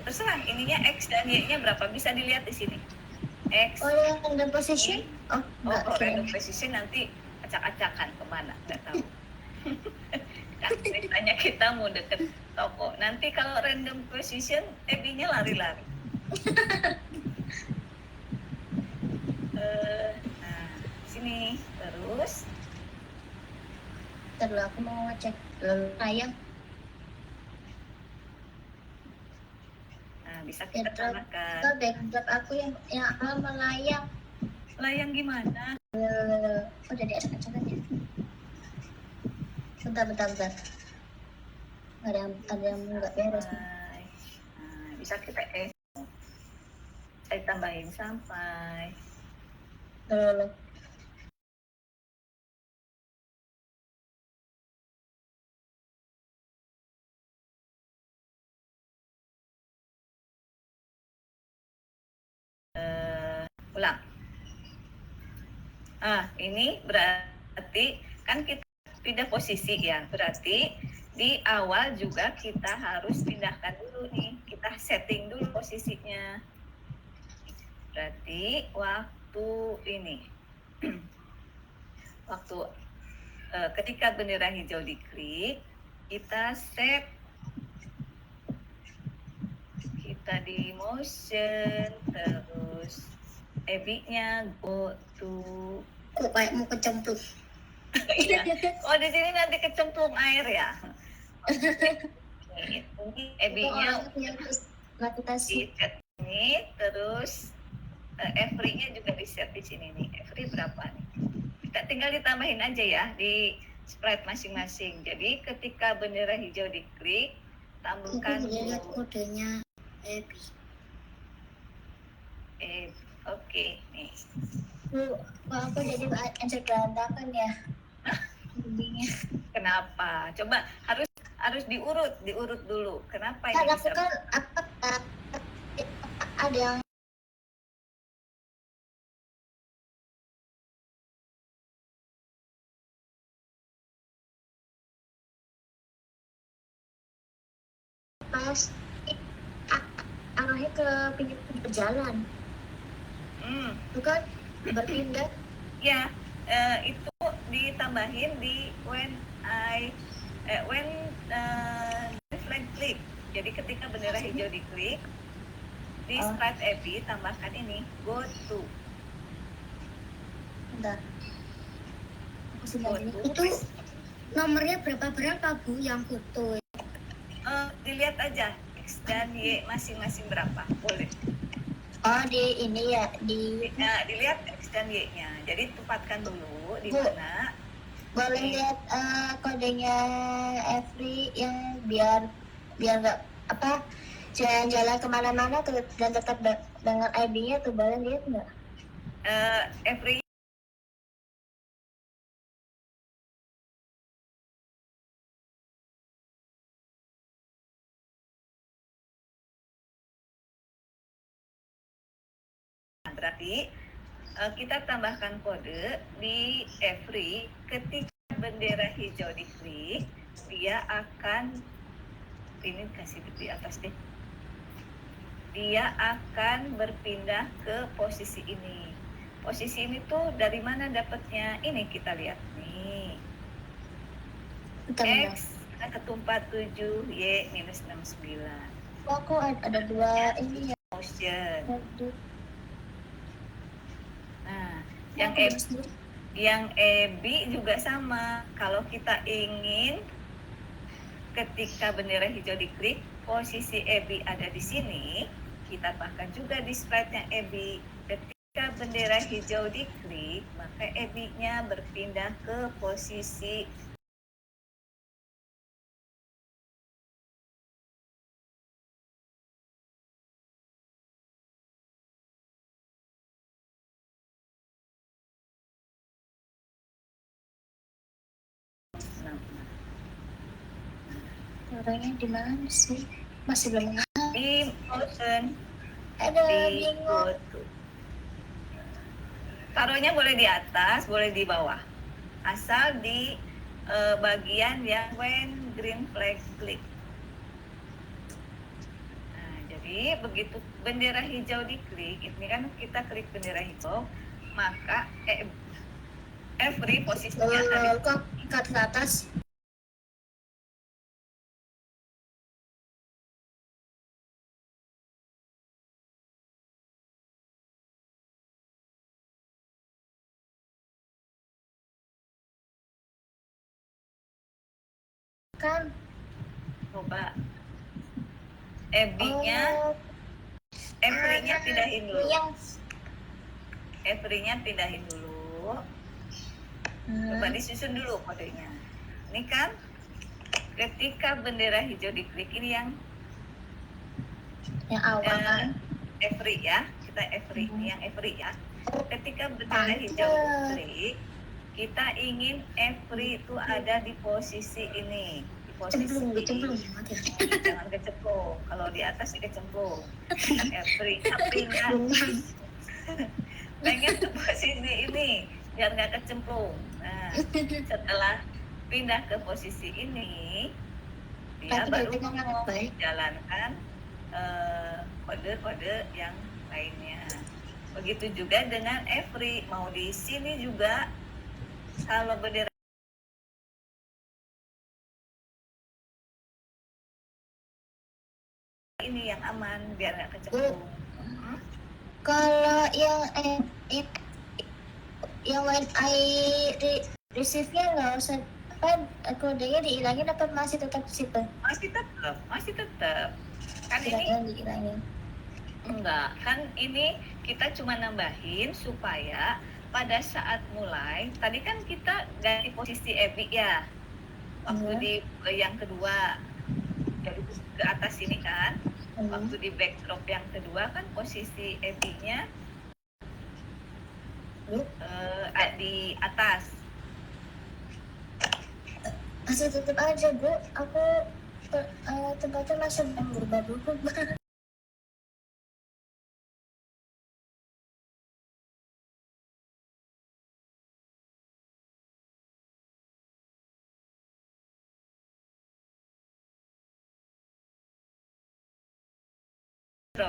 terserah ininya X dan Y-nya berapa, bisa dilihat di sini. X.
Oh, yang random position? Oh, enggak.
Oh, random position nanti acak-acakan kemana, nggak tahu. Kan ceritanya kita mau deket toko. Nanti kalau random position, Abby-nya lari-lari. Nah, sini terus.
Terus aku mau ngecek layang.
Nah, bisa kita tambahkan.
Backdrop aku yang melayang.
Layang gimana?
Oh, jadi acak-acakannya. Bentar. Ada yang nggak beres.
Nah, bisa kita saya tambahin sampai.
Loh.
Ulang. Ini berarti kan kita pindah posisi ya. Berarti di awal juga kita harus pindahkan dulu nih. Kita setting dulu posisinya. Berarti waktu ini. Waktu ketika bendera hijau diklik, kita set, kita di motion, terus Abby-nya go to.
Kok kayak mau kecemplung?
Iya. Oh, di sini nanti kecemplung air ya. Ini Abby-nya di set ini, terus Every-nya juga di set di sini nih. Every berapa nih? Kita tinggal ditambahin aja ya di sprite masing-masing. Jadi ketika bendera hijau diklik, tambahkan
lihat kodenya Abby.
Oke, nih.
Aku jadi answer berantakan ya. Intinya.
Kenapa? Coba harus diurut dulu. Kenapa
Kan
ini
aku
bisa?
kan ada yang pas arahnya ke pinggir jalan, bukan berpindah.
Ya, itu ditambahin di when flag click. Jadi ketika bendera hijau diklik, di sprite Abby tambahkan ini go to.
Bentar. Aku sih
Go
ini.
to.
Itu nomornya berapa Bu yang foto?
Dilihat aja X dan Y masing-masing berapa, boleh.
Oh, di ini ya,
Dilihat X dan Y-nya. Jadi tempatkan dulu di
Bu.
mana.
boleh lihat kodenya Every yang biar nggak apa jalan-jalan kemana-mana tuh dan tetap dengan ID-nya tuh, boleh lihat nggak?
Every berarti kita tambahkan kode di Every. Ketika bendera hijau diklik, dia akan ini kasih di atas deh. Dia akan berpindah ke posisi ini. posisi ini tuh dari mana dapatnya? Ini kita lihat nih.
Bentar.
X ke 47, Y minus 69.
Oh, aku ada dua ini ya.
Motion.
Aduh.
Nah,
Aku
yang
beres dulu.
yang EB juga sama. Kalau kita ingin ketika bendera hijau diklik, posisi EB ada di sini, kita tambahkan juga di slide yang EB. Ketika bendera hijau diklik, maka EB-nya berpindah ke posisi
Orangnya di mana sih? Masih belum
di motion
ada
di
bingung.
go to. Taruhnya boleh di atas, boleh di bawah. Asal di bagian yang when green flag click. Nah, jadi begitu bendera hijau diklik, ini kan kita klik bendera hijau, maka every posisinya ada di
Kok ikat ke atas? Kan?
coba EB-nya,
Oh,
every-nya pindahin dulu.
yang
Every-nya pindahin dulu. Coba disusun dulu kodenya. Ini kan ketika bendera hijau diklik, ini yang
awal kan?
every ya, kita every ini yang every ya. Ketika bendera
Pantes.
hijau diklik, kita ingin every itu ada di posisi ini, di posisi
Cemplung.
jangan kecemplung. Kalau di atas kecemplung. Every pindah. Pengen ke posisi ini biar nggak kecemplung. Nah, setelah pindah ke posisi ini, dia baru mau menjalankan kode-kode yang lainnya. Begitu juga dengan every, mau di sini juga kalau bendera ini yang aman biar nggak kecemplung.
Kalau yang when I receive-nya nggak usah apa kodenya dihilangin apa masih tetap simple?
Masih tetap. Kan ini
Dihilangin.
enggak, kan ini kita cuma nambahin supaya pada saat mulai, tadi kan kita ganti posisi EB ya, waktu di yang kedua, jadi ke atas ini kan, waktu di backdrop yang kedua kan posisi EB-nya di atas.
Masih tetap aja Bu, aku tempatnya masih belum berubah.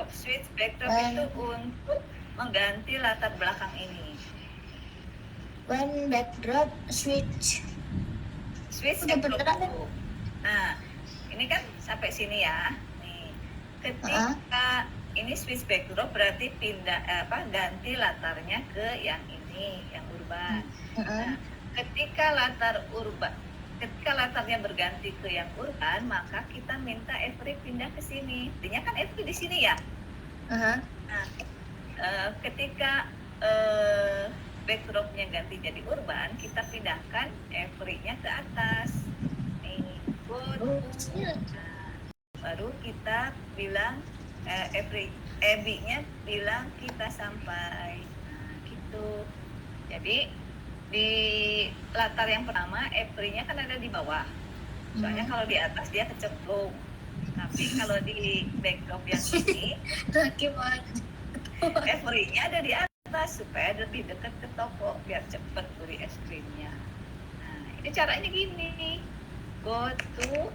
Switch backdrop itu untuk mengganti latar belakang ini.
When backdrop switch udah
Backdrop
beneran kan?
dulu. Nah, ini kan sampai sini ya. Nih, ketika ini switch backdrop berarti ganti latarnya ke yang ini, yang urban. Nah, ketika latarnya berganti ke yang urban, maka kita minta every pindah ke sini. Artinya kan every di sini ya. Nah, ketika backdropnya ganti jadi urban, kita pindahkan every-nya ke atas. Nih, baru kita bilang EB-nya bilang kita sampai. Nah, gitu. Jadi di latar yang pertama every-nya kan ada di bawah. Soalnya kalau di atas dia kecemplung. Tapi kalau di backdrop yang ini every-nya ada di atas supaya lebih dekat ke toko biar cepat beli es krimnya. Nah, ini caranya gini. Go to,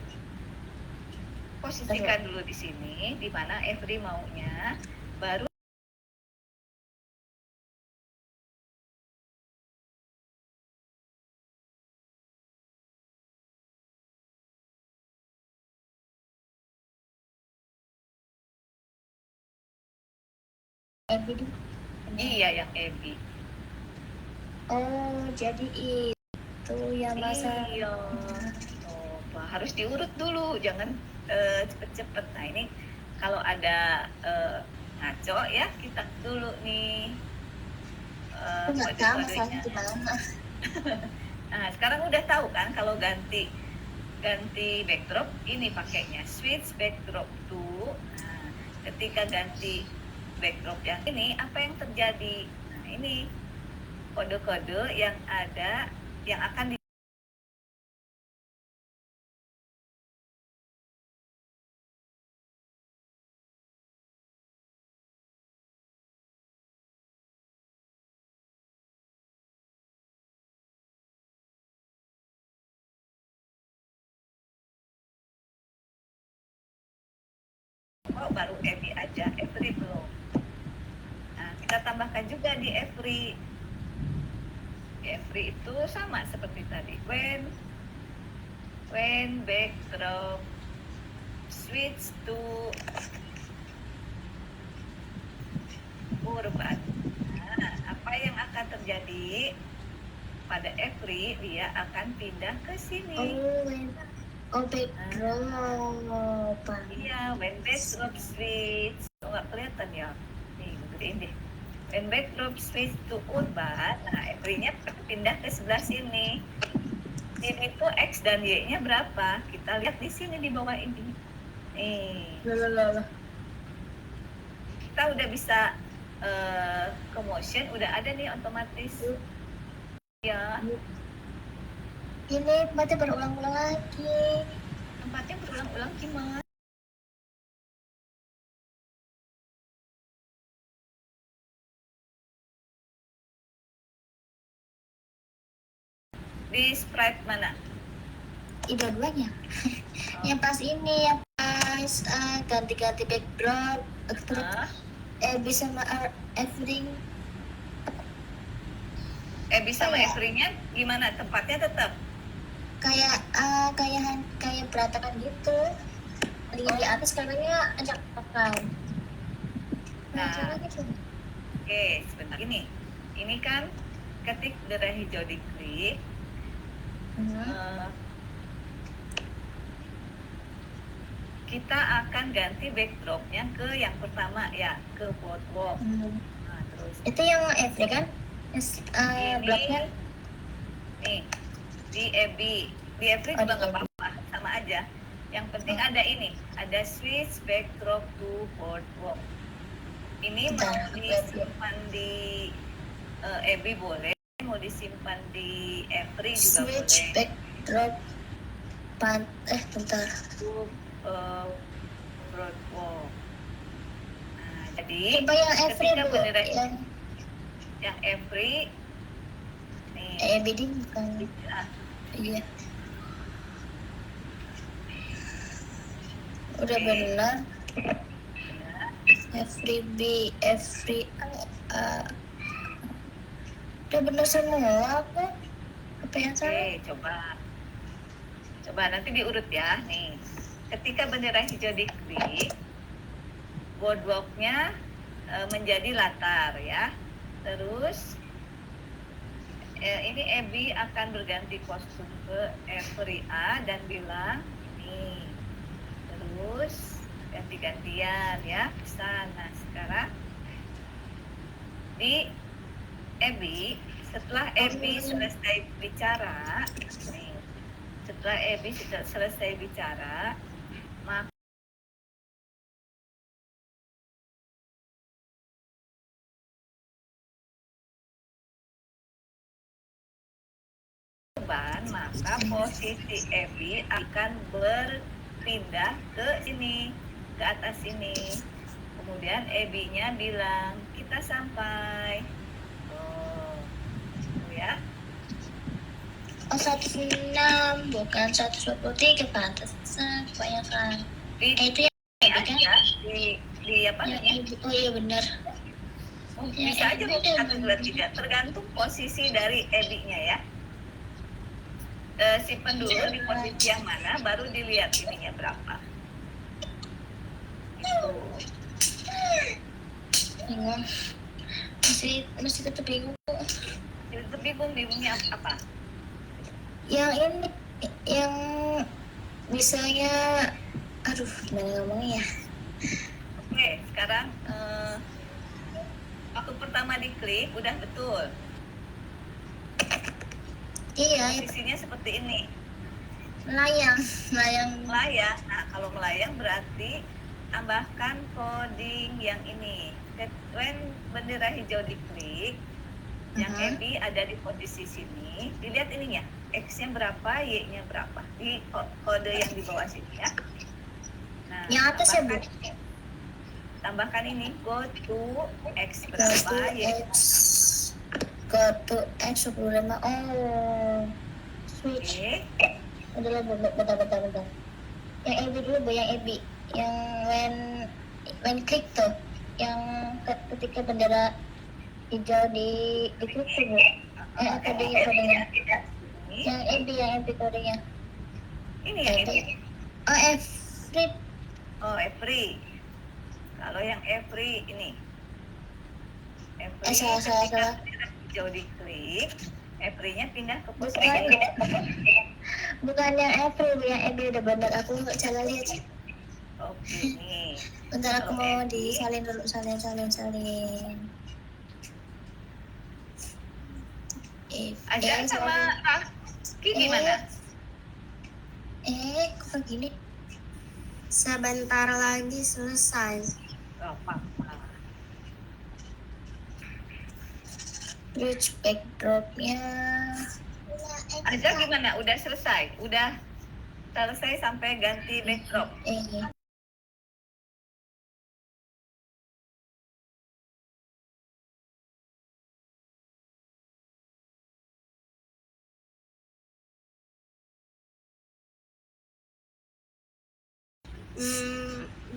posisikan dulu di sini di mana every maunya, baru
Ebi.
Iya, yang Ebi.
Oh, jadi itu yang masa.
Iya. Oh, harus diurut dulu, jangan cepet-cepet. Nah ini kalau ada ngaco ya kita dulu nih.
Aku nggak tahu
kode-kodenya.
masalahnya gimana.
Nah sekarang udah tahu kan kalau ganti backdrop ini pakainya switch backdrop to. Nah, ketika ganti backdrop yang ini apa yang terjadi? Nah ini kode-kode yang ada yang akan baru every aja, every belum. Nah, kita tambahkan juga di every. Every itu sama seperti tadi. When backdrop switch to urban. Nah, apa yang akan terjadi pada every? Dia akan pindah ke sini.
Backdrop.
Iya, when backdrop switch. Nggak kelihatan ya? Nih, gedein deh. When backdrop switch to urban, nah every-nya pindah ke sebelah sini. Sini itu X dan Y-nya berapa? Kita lihat di sini di bawah ini. Nih. Kita udah bisa ke motion, udah ada nih otomatis. Ya.
Ini tempatnya berulang-ulang lagi.
Tempatnya berulang-ulang gimana? Di sprite mana?
Dua-duanya. Yang pas ini, yang pas ganti-ganti backdrop, bisa sama everything.
Bisa sama every-nya gimana? Tempatnya tetap?
Kayak berantakan gitu. Lagi di atas kayaknya ajak makan.
Nah, oke, sebentar ini kan ketik darah hijau diklik. Kita akan ganti backdropnya ke yang pertama ya, ke boardwalk. Nah, terus
itu yang every kan? Bloknya
nih di every juga nggak apa-apa, sama aja. Yang penting ada ini, ada switch backdrop to boardwalk. Ini mau disimpan di every boleh, mau disimpan di every juga
switch
boleh.
backdrop bentar.
Boardwalk. Nah, jadi
coba yang every
ketika
Bu,
yang every nih
BD bukan. Iya. Udah benar. Every udah benar semua aku. Apa yang salah?
Coba nanti diurut ya. Nih, ketika bendera hijau diklik, boardwalk-nya menjadi latar ya. Terus ini Ebi akan berganti kostum ke every A dan bilang ini. Terus ganti-gantian ya pesan. Nah sekarang di Ebi, setelah Ebi selesai bicara nih, setelah Ebi selesai bicara, maka posisi Ebi akan berpindah ke sini, ke atas sini. Kemudian Ebi-nya bilang kita sampai. Ya.
106 bukan 123 pantesan kebanyakan. Itu yang
kan? Di apa namanya?
Oh iya benar.
Bisa aja mungkin 123, tergantung posisi dari Ebi-nya ya. Simpan dulu di posisi yang mana, baru dilihat ininya berapa. Itu.
Bingung. masih tetap bingung.
Itu bingungnya apa?
Yang ini, yang misalnya, aduh, gimana ngomongnya ya?
Oke, sekarang waktu pertama diklik udah betul.
Iya,
Posisinya seperti ini.
melayang.
Melayang. Nah, kalau melayang berarti tambahkan coding yang ini. When bendera hijau diklik, yang Ebi ada di posisi sini, dilihat ininya, X-nya berapa, Y-nya berapa, di kode yang di bawah sini ya. Nah,
Yang atas ya, Bu?
tambahkan ini, go to X
Go
berapa,
to
Y
X. Go to X 25. Oh, switch.
Oke.
Udah lah, bentar. Yang EB dulu, Bu, yang EB. Yang when klik tuh. Yang ketika bendera hijau diklik tuh, Bu. Kodenya. Yang EB kodenya.
Ini ya, ini.
Oh, F. Flip.
Oh, every. Kalau yang every ini. Every
Salah.
hijau diklik, every-nya pindah ke
Bukan,
posisi.
bukan yang April, Bu, yang EB udah benar. Aku nggak salah lihat.
Oke, nih.
Bentar, aku
Kalau
mau
EB,
disalin dulu, salin.
Ajar sama Rizky gimana?
Kok gini?
Sebentar lagi selesai.
Oh, apa?
Bridge backdropnya.
Ajar gimana? Udah selesai? Udah selesai sampai ganti backdrop?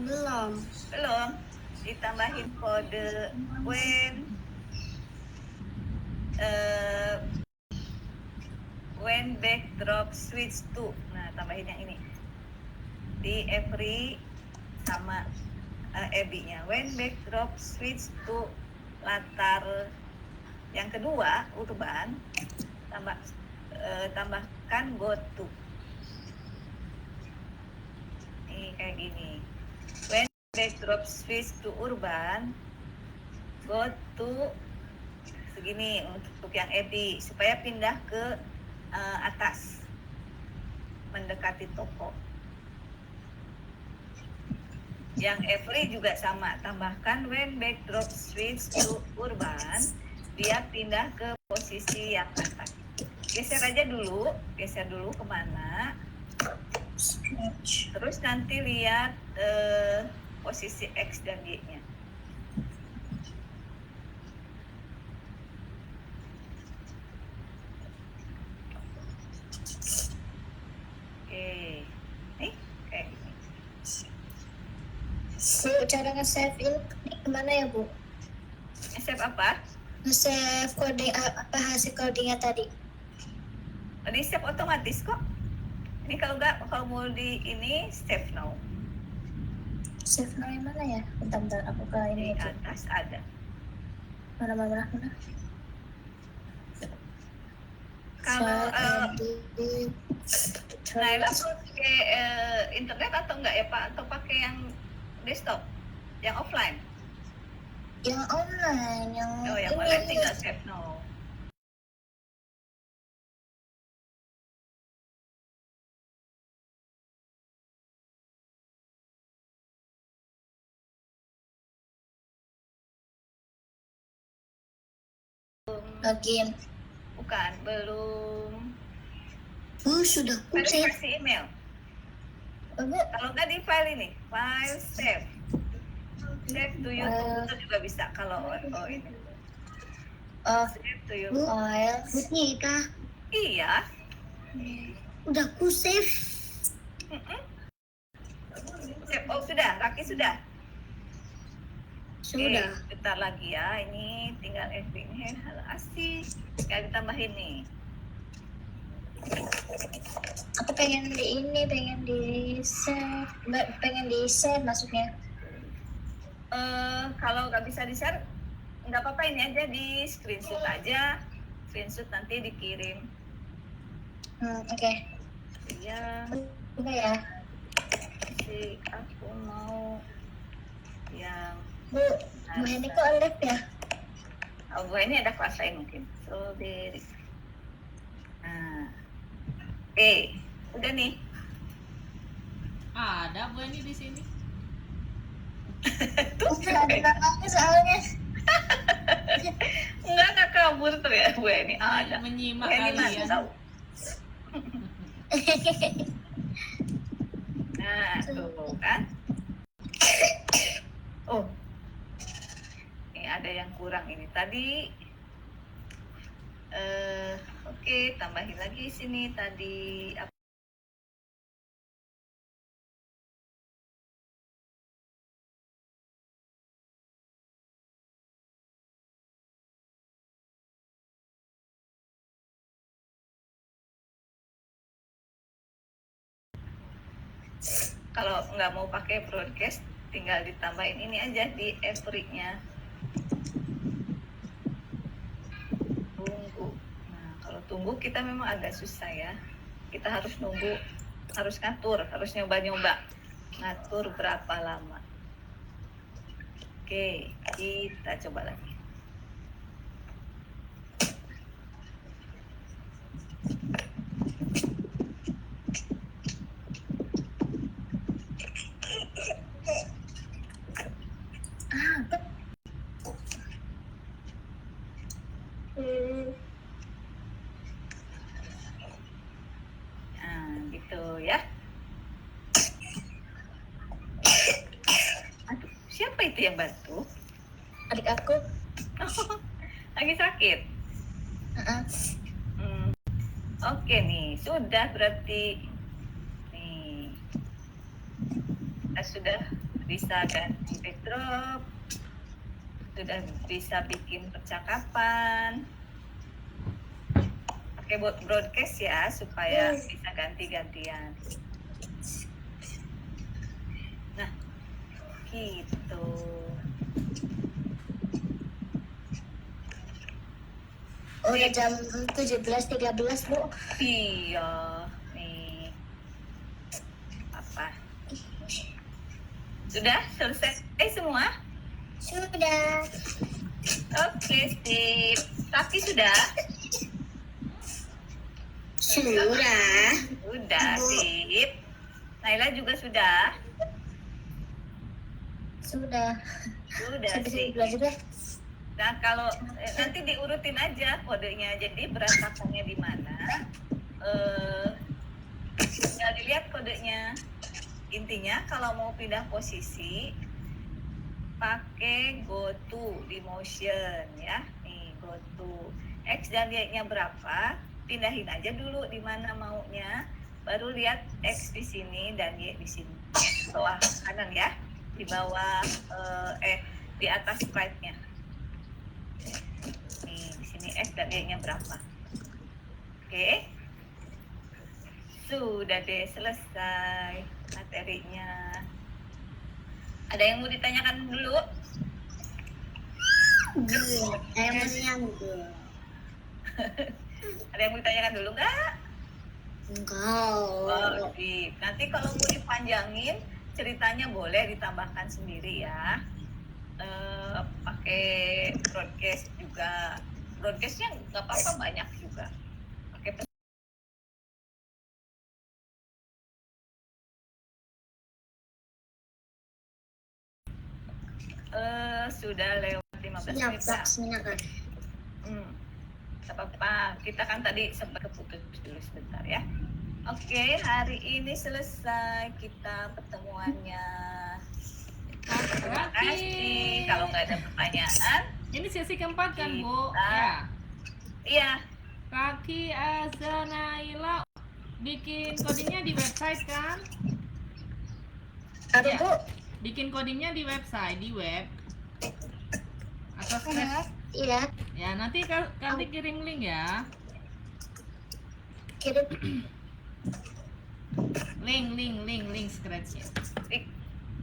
Belum.
Belum. Ditambahin kode when backdrop switch to. Nah, tambahin yang ini. Di every sama EB-nya. When backdrop switch to latar yang kedua, urban, tambahkan go to. Ini kayak gini. When backdrop switch to urban, go to segini untuk yang EB supaya pindah ke atas mendekati toko. Yang every juga sama, tambahkan when backdrop switch to urban, dia pindah ke posisi yang atas. Geser dulu kemana, terus nanti lihat posisi X dan Y-nya. Oke, nih kayak gini.
Bu, cara nge-save ini kemana ya, Bu?
Save apa?
Nge-save coding apa hasil codingnya tadi?
Di save otomatis kok. Ini kalau mau di ini save now.
Save now yang mana ya? Bentar, aku ke
Di
ini aja.
atas ada.
Mana?
Kalau
File
Naila pakai internet atau enggak ya Pak? Atau pakai yang desktop, yang offline?
yang online, yang
Oh, yang online tinggal save now.
login.
Bukan, belum.
Sudah save.
Verifikasi email.
Bu,
Kalau nggak di file ini, file save. Save to YouTube itu juga bisa kalau ini. Save to YouTube.
file.
Kita
Iya.
udah ku save.
Save. Oh sudah, Raki sudah.
Sudah.
Oke, bentar lagi ya. Ini tinggal editing. Halo asik. Tinggal ditambahin nih.
Aku pengen di save maksudnya.
Kalau nggak bisa di-share, nggak apa-apa, ini aja di screenshot aja. Screenshot nanti dikirim.
Oke.
Ya,
Udah ya.
si aku mau yang
Bu ini kok live ya?
oh, Bu ini ada kelas lain mungkin. Strawberry. Nah, oke, udah nih.
Ada Bu ini di sini.
Udah ada aku soalnya.
Enggak kabur tuh ya Bu ini. Ada.
Menyimak
Bu ini
kalian.
mantap. Nah, tuh kan. Oh, ini ada yang kurang ini tadi. Oke, tambahin lagi sini tadi. Kalau nggak mau pakai broadcast, tinggal ditambahin ini aja di every-nya. Tunggu. Nah, kalau tunggu kita memang agak susah ya. Kita harus nunggu, harus ngatur, harus nyoba-nyoba. Ngatur berapa lama. Oke, kita coba lagi. Nah, gitu ya. Aduh, siapa itu yang bantu?
Adik aku.
Lagi sakit? Oke nih, sudah berarti nih kita sudah bisa ganti backdrop, sudah bisa bikin percakapan, pakai broadcast ya supaya bisa ganti-gantian. Nah, gitu.
Oh, udah jam 17.13 Bu.
Iya, nih. Apa? Sudah selesai semua?
Sudah.
Oke, sip. Tapi sudah?
Sudah.
Sudah, sip. Naila juga sudah?
Sudah.
Sudah,
Sampai
sip.
11 juga.
Nah, kalau nanti diurutin aja kodenya. Jadi berantakannya di mana? Tinggal dilihat kodenya. Intinya kalau mau pindah posisi pakai go to di motion ya. Nih, go to. X dan Y-nya berapa? Pindahin aja dulu di mana maunya. Baru lihat X di sini dan Y di sini. Bawah kanan ya. Di bawah di atas sprite-nya. Nih, di sini X dan Y-nya berapa? Oke. Sudah deh, selesai materinya. Ada yang mau ditanyakan dulu?
Saya mau nyambung.
Ada yang mau ditanyakan dulu nggak?
Enggak.
Oh, sip. Nanti kalau mau dipanjangin, ceritanya boleh ditambahkan sendiri ya. Pakai broadcast juga. Broadcastnya nggak apa-apa, banyak juga. Pakai sudah lewat 15 menit ya. Gak apa-apa, kita kan tadi sempat keputus dulu sebentar ya. Oke, hari ini selesai kita pertemuannya. Terima kasih. Kalau nggak ada pertanyaan,
Ini sesi keempat kan Bu?
Kita-
Ya.
iya.
Kaki Azanaila bikin codingnya di website kan?
Apa
Ya.
Bu?
Bikin codingnya di website, di web. Atau Scratch.
Iya.
Ya, nanti nanti kirim link ya.
Kirim.
Link Scratch-nya.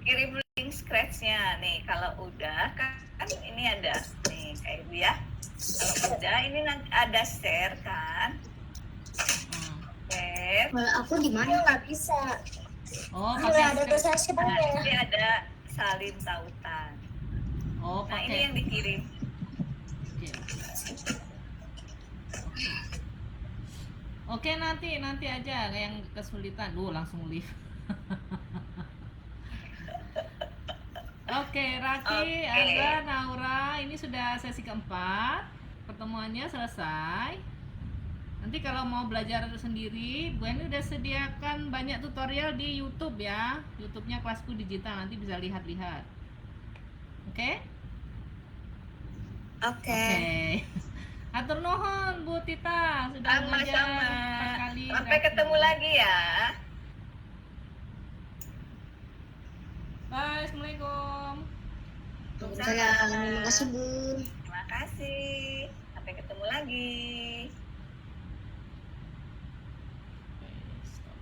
kirim link scratch-nya nih. Kalau udah kan ini ada nih kayak Ibu ya. Kalau udah ini nanti ada share kan. Share.
Kalau aku di
Mana
mana?
nggak bisa.
Oh,
Kalau
pakai
ada
Skype.
tulisan
Nah,
sebenarnya.
ini ada salin tautan.
Oh,
Nah, ini
pakai.
yang dikirim.
Oke. Oke, nanti aja yang kesulitan. Langsung live. Oke, Raki,
Oke.
Azza, Naura, ini sudah sesi keempat. Pertemuannya selesai. Nanti kalau mau belajar sendiri, Bu Eni udah sediakan banyak tutorial di YouTube ya. YouTube-nya Kelasku Digital, nanti bisa lihat-lihat. Oke?
Oke.
Oke. Atur nuhun Bu Tita sudah mengajar
Sama-sama.
4 kali.
Sampai ketemu lagi ya.
Bye, Assalamualaikum.
Waalaikumsalam. Terima kasih, Bu.
Terima kasih. Sampai ketemu lagi.
Oke, stop.